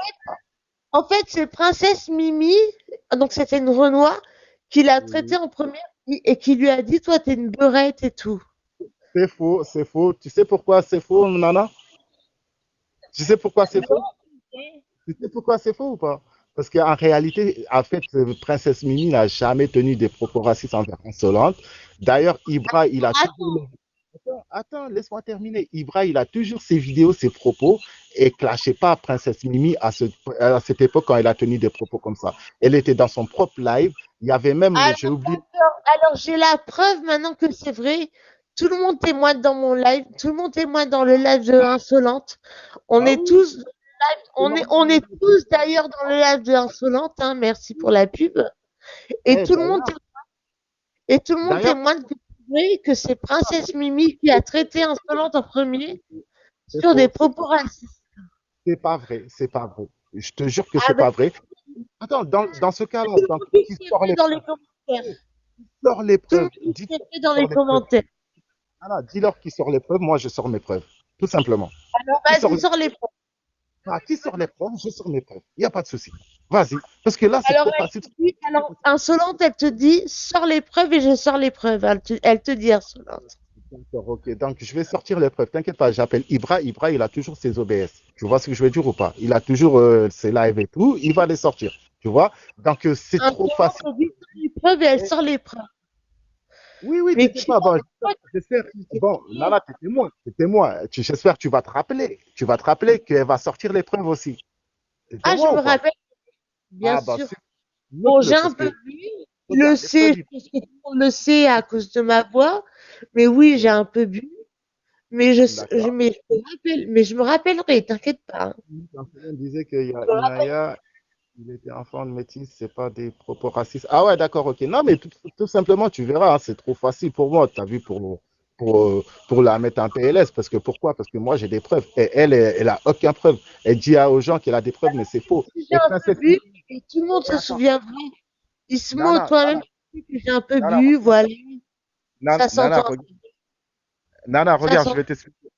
En fait, c'est Princesse Mimi, donc c'était une Renoir, qui l'a traité Oui. en première et qui lui a dit, toi, t'es une beurette et tout. C'est faux, c'est faux. Tu sais pourquoi c'est faux, Nana? Tu sais pourquoi c'est faux? Tu sais pourquoi c'est faux ou pas? Parce qu'en réalité, en fait, Princesse Mimi n'a jamais tenu des propos racistes envers Insolente. D'ailleurs, Ibra, il a toujours. Attends, laisse-moi terminer. Ibra, il a toujours ses vidéos, ses propos, et clashait pas Princesse Mimi à cette époque quand elle a tenu des propos comme ça. Elle était dans son propre live. Il y avait même, Alors, j'ai oublié. alors j'ai la preuve maintenant que c'est vrai. Tout le monde témoigne dans mon live, tout le monde témoigne dans le live de Insolente. On Ah est oui, tous live, c'est on est normal. tous d'ailleurs dans le live de Insolente, hein, merci pour la pub. Et Eh, tout le monde d'ailleurs, et tout le monde d'ailleurs, témoigne que c'est vrai que c'est Princesse Mimi qui a traité Insolente en premier c'est sur des faux, propos racistes. c'est pas vrai, c'est pas vrai. Je te jure que Ah c'est ben, pas vrai. Attends, dans ce cas-là, tout le donc, monde qui s'est sort fait les dans les preuves? commentaires. Sort les Tout le preuves. monde Dis s'est qui fait dans les sort les preuves. commentaires. Voilà, dis-leur qui sort les preuves, moi je sors mes preuves. Tout simplement. Alors Qui sort vas-y, les sors les preuves. qui sort les preuves, je sors mes preuves. Il n'y a pas de souci. Vas-y. Parce que là, c'est Alors trop facile. alors Insolente, elle te dit, sors les preuves et je sors les preuves. Elle te dit Insolente. D'accord, ok. Donc, je vais sortir les preuves. T'inquiète pas, j'appelle Ibra. Ibra, il a toujours ses OBS. Tu vois ce que je veux dire ou pas? Il a toujours ses lives et tout. Il va les sortir. Tu vois? Donc, c'est trop Insolente facile. te dit, sors les preuves et elle sort les preuves. Oui, oui, Mais t'inquiète pas. Bon, j'espère. Bon, Nana, t'es témoin. T'es témoin. J'espère que tu vas te rappeler. Tu vas te rappeler qu'elle va sortir les preuves aussi. T'es Ah, je témoin ou me pas? rappelle, bien Ah, bah, sûr. c'est. Bon, Note-le j'ai un parce peu que, bu, je le regarde, les sais, preuves, je pense que tout le monde le sait à cause de ma voix, mais oui, j'ai un peu bu, mais d'accord. mais je me rappellerai, t'inquiète pas. Quand on disait qu'il y a Inaya, il était enfant de métis, c'est pas des propos racistes. Ah ouais, d'accord, ok. Non, mais tout simplement, tu verras, hein, c'est trop facile pour moi, tu as vu, pour la mettre en PLS. Parce que pourquoi? Parce que moi, j'ai des preuves. Et elle a aucune preuve. Elle dit aux gens qu'elle a des preuves, mais c'est faux. J'ai Et un peu Princesse bu, Mimi, et tout le monde et se attends, souviendra. Ismo, Nana, toi-même, Nana, tu sais que j'ai un peu Nana, bu, voilà, Nana, ça Nana, s'entend, Nana, ça regarde, je s'entend. vais t'expliquer.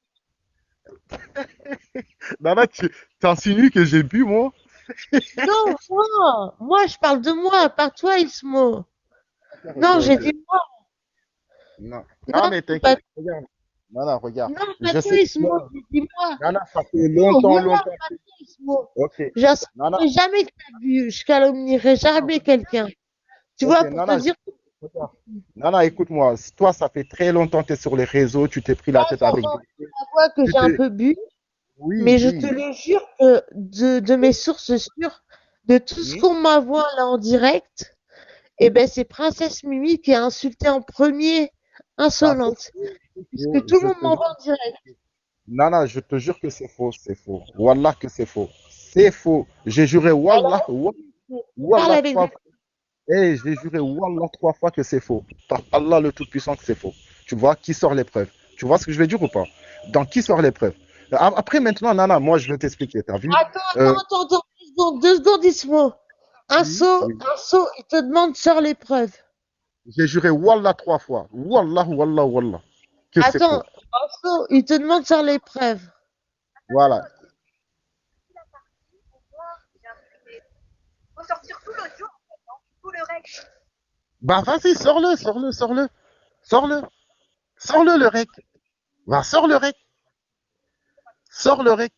Nana, tu t'insinues que j'ai bu, moi? Non, moi, je parle de moi, pas toi, Ismo. Ok, Non, j'ai ok. dit moi. Non, non, Non, mais pas, t'inquiète, regarde. Nana, regarde. non, pas Je toi, sais que Ismo, toi, j'ai dit moi. Nana, ça fait Non, longtemps, voilà, longtemps. pas toi, Ismo. Ok. Nana, J'insulterai jamais que t'as bu, je calomnierai jamais quelqu'un. Tu ok, vois, pour te Nana, dire, regarde. Nana, écoute-moi. Toi, ça fait très longtemps que tu es sur les réseaux, tu t'es pris la tête avec j'entends des. ta voix que Tu j'ai un t'es. peu bu, Oui, mais je te oui. le jure que de mes sources sûres, de tout ce Oui. qu'on m'envoie là en direct, eh ben, c'est Princesse Mimi qui a insulté en premier Bah, c'est Insolente. faux. Puisque tout le Je monde te m'envoie jure. en direct. Nana, je te jure que c'est faux, c'est faux. Wallah que c'est faux. C'est faux. J'ai juré Wallah, Parle Wallah avec trois des... fois. Eh, j'ai juré Wallah 3 fois que c'est faux. Par Allah le Tout-Puissant que c'est faux. Tu vois, qui sort l'épreuve? Tu vois ce que je vais dire ou pas? Donc, qui sort l'épreuve? Après, maintenant, Nana, moi, je vais t'expliquer. T'as vu? Euh, Attends, 2 secondes, Ismo. oui, oui. Il te demande sur l'épreuve. J'ai juré Wallah 3 fois. Wallah, Wallah, Wallah. Que c'est faux. Attends, il te demande sur l'épreuve. Voilà. Faut sortir tout l'audio, en fait, hein, tout le rec. Bah, vas-y, sors-le, sors-le, sors-le. Sors-le. Sors-le, le rec. Va, sors le rec. Sors le rec.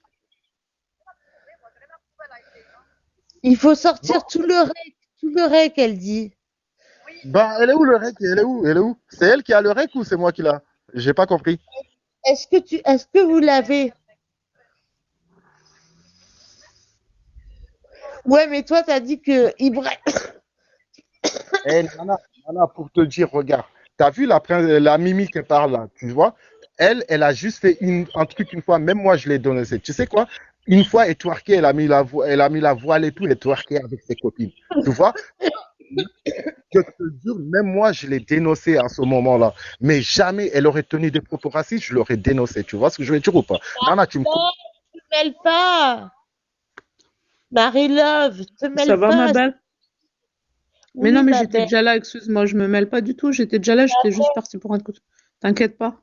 Il faut sortir tout le rec, elle dit. Bah, elle est où le rec? Elle est où? Elle est où? C'est elle qui a le rec ou c'est moi qui l'a? J'ai pas compris. Est-ce que vous l'avez? Ouais, mais toi, t'as dit que Ibrahim. Eh, Nana, pour te dire, regarde, t'as vu la Mimi qui parle là, tu vois? Elle a juste fait un truc une fois, même moi je l'ai donné. Tu sais quoi? Une fois, elle twerkait, elle a mis la voile et tout, et twerkait avec ses copines. Tu vois? Je te jure, même moi, je l'ai dénoncé à ce moment-là. Mais jamais elle aurait tenu des propos racistes, je l'aurais dénoncé. Tu vois ce que je veux dire ou pas? Nana, tu me comprends? Ne te mêle pas. Marie-Love, te mêle Ça va, ma pas. belle? Mais Oui, non, mais ma j'étais belle. déjà là, excuse-moi, je me mêle pas du tout. J'étais déjà là, j'étais juste partie pour un coup. T'inquiète pas.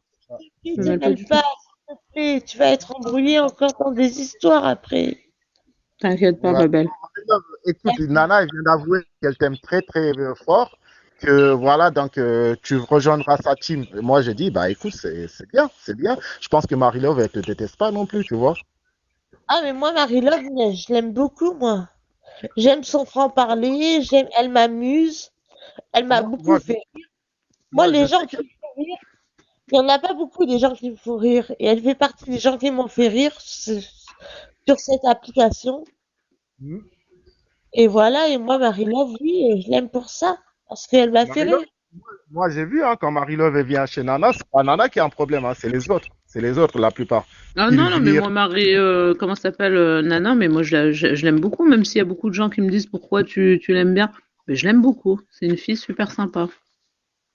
Et Je me te mêle pas mêle du tout. pas, s'il te plaît. Tu vas être embrouillé encore dans des histoires après. T'inquiète pas, Ouais. ma belle. Écoute, Nana, elle vient d'avouer qu'elle t'aime très très fort, que voilà, donc tu rejoindras sa team. Et moi, j'ai dit, bah écoute, c'est bien, c'est bien. Je pense que Marie-Love, elle te déteste pas non plus, tu vois. Ah, mais moi, Marie-Love, je l'aime beaucoup, moi. J'aime son franc-parler, elle m'amuse, elle m'a beaucoup Moi, fait rire. Moi, je les gens sais qui que... me font rire, il n'y en a pas beaucoup des gens qui me font rire. Et elle fait partie des gens qui m'ont fait rire sur cette application. Hmm. Et voilà, et moi, Marie-Love, oui, je l'aime pour ça. Parce qu'elle m'a fait Marie-Love, rire. moi j'ai vu, hein, quand Marie-Love elle vient chez Nana, c'est pas Nana qui a un problème, hein, c'est les autres. C'est les autres, la plupart. Ah Qui le non, non, mais virent. moi, Marie, comment ça s'appelle, Nana, mais moi, je l'aime beaucoup, même s'il y a beaucoup de gens qui me disent pourquoi tu l'aimes bien. Mais je l'aime beaucoup. C'est une fille super sympa.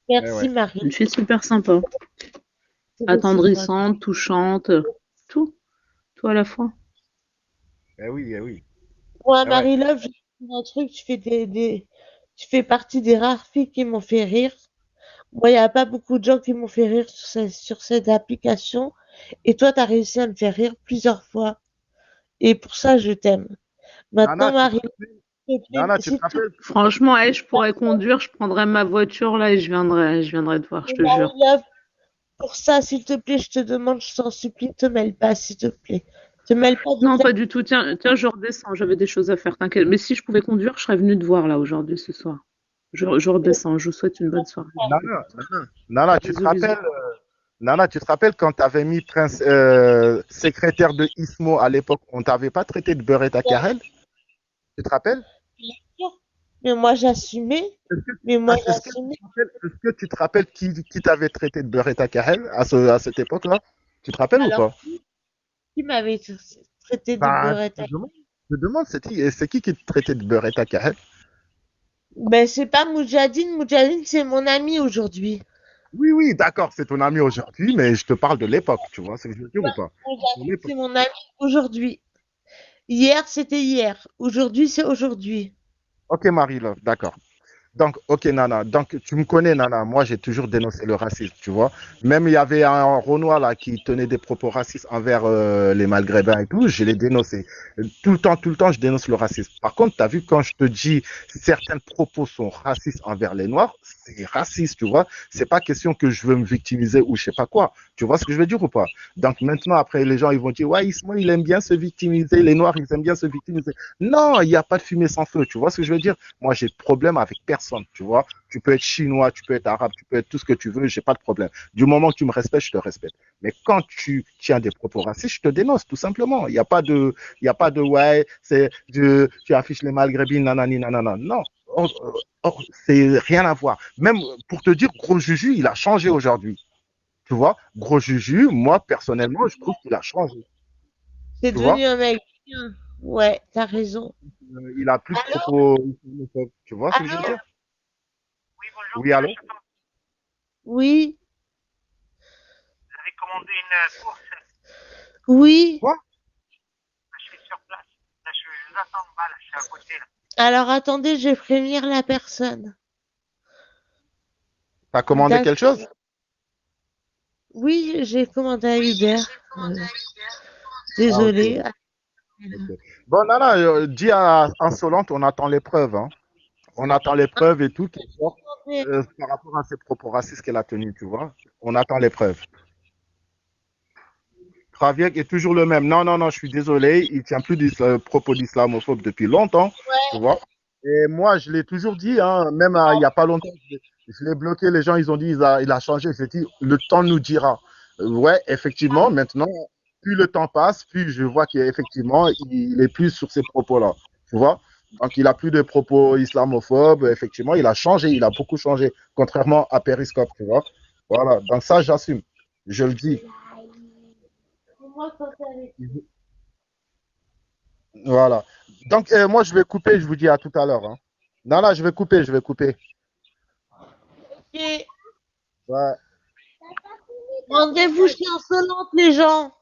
Eh Merci, ouais. Marie. Une fille super sympa. C'est Attendrissante, touchante, tout. Tout à la fois. Eh oui, eh oui. Moi, Eh ouais. Marie-Love, je vais te dire un truc, tu fais partie des rares filles qui m'ont fait rire. Moi, il n'y a pas beaucoup de gens qui m'ont fait rire sur cette application. Et toi, tu as réussi à me faire rire plusieurs fois. Et pour ça, je t'aime. Maintenant, Nana, Marie, tu te rappelles? Franchement, je pourrais conduire, je prendrais ma voiture là et je viendrais te voir, je te jure. Marie-Love, pour ça, s'il te plaît, je te demande, je t'en supplie, te mêle pas, s'il te plaît. Te mêle pas de Non, ça. pas du tout. Tiens, je redescends, j'avais des choses à faire, t'inquiète. Mais si je pouvais conduire, je serais venue te voir là aujourd'hui, ce soir. Je redescends, je vous souhaite une bonne soirée. Nana, tu te Bisous, rappelles, bisous. Nana, tu te rappelles quand tu avais mis Prince secrétaire de Ismo à l'époque, on t'avait pas traité de beurre et ta carrel? Tu te rappelles? Mais moi, j'assumais. Mais moi, j'assumais. Est-ce que tu te rappelles qui t'avait traité de beurre et ta carrel à cette époque-là? Tu te rappelles ou Alors, pas? qui m'avait traité de Bah, beurette? je te demande, c'est qui te traitait de beurre et ta carel? Ben, c'est pas Moudjadine. Moudjadine, c'est mon ami aujourd'hui. Oui, oui, d'accord, c'est ton ami aujourd'hui, mais je te parle de l'époque, tu vois ce que je veux dire ou pas? Moudjadine, c'est mon ami aujourd'hui. Hier, c'était hier. Aujourd'hui, c'est aujourd'hui. Ok, Marie-Love, d'accord. Donc, ok, Nana. Donc, tu me connais, Nana. Moi, j'ai toujours dénoncé le racisme, tu vois. Même il y avait un Renoir là qui tenait des propos racistes envers les Maghrébins et tout. Je l'ai dénoncé. Tout le temps, je dénonce le racisme. Par contre, tu as vu quand je te dis certains propos sont racistes envers les Noirs, c'est raciste, tu vois. C'est pas question que je veux me victimiser ou je sais pas quoi. Tu vois ce que je veux dire ou pas? Donc maintenant, après, les gens, ils vont dire, ouais, Ismaël, il aime bien se victimiser. Les Noirs, ils aiment bien se victimiser. Non, il n'y a pas de fumée sans feu. Tu vois ce que je veux dire? Moi, j'ai de problème avec personne, tu vois. Tu peux être chinois, tu peux être arabe, tu peux être tout ce que tu veux, j'ai pas de problème. Du moment que tu me respectes, je te respecte. Mais quand tu tiens des propos racistes, je te dénonce, tout simplement. Il y a pas de ouais, tu affiches les maghrébins, nanani, nanana. Non. C'est rien à voir. Même pour te dire, Gros Juju, il a changé aujourd'hui. Tu vois, Gros Juju, moi, personnellement, je trouve qu'il a changé. C'est Tu vois, devenu un mec bien. Ouais, t'as raison. il a plus de propos islamophobes. Tu vois ce que je veux dire? Oui, allô? Oui, Vous avez commandé une course. oui. Quoi? Je suis sur place. Là, je vous attends en bas, là, je suis à côté. Là. Alors attendez, je vais prévenir la personne. T'as commandé quelque chose? Oui, j'ai commandé à Uber. Désolée. Ah, ok. Bon, Nana, dis à Insolente, on attend les preuves. Hein. On attend les preuves et tout qui sortent par rapport à ces propos racistes qu'elle a tenus, tu vois. On attend les preuves. Traviek est toujours le même. Non, non, non, je suis désolé. Il tient plus des propos d'islamophobe depuis longtemps, tu vois. Et moi, je l'ai toujours dit, hein, même il n'y a pas longtemps, je l'ai bloqué. Les gens, ils ont dit, il a changé. J'ai dit, le temps nous dira. Ouais, effectivement, maintenant, plus le temps passe, plus je vois qu'effectivement, il est plus sur ces propos-là, tu vois. Donc, il a plus de propos islamophobes. Effectivement, il a changé, il a beaucoup changé, contrairement à Periscope, tu vois. Voilà, donc ça, j'assume. Je le dis. Voilà. Donc, moi, je vais couper, je vous dis à tout à l'heure. Hein. Non, là, je vais couper, je vais couper. Ok. Ouais. Rendez-vous chez Insolente, les gens.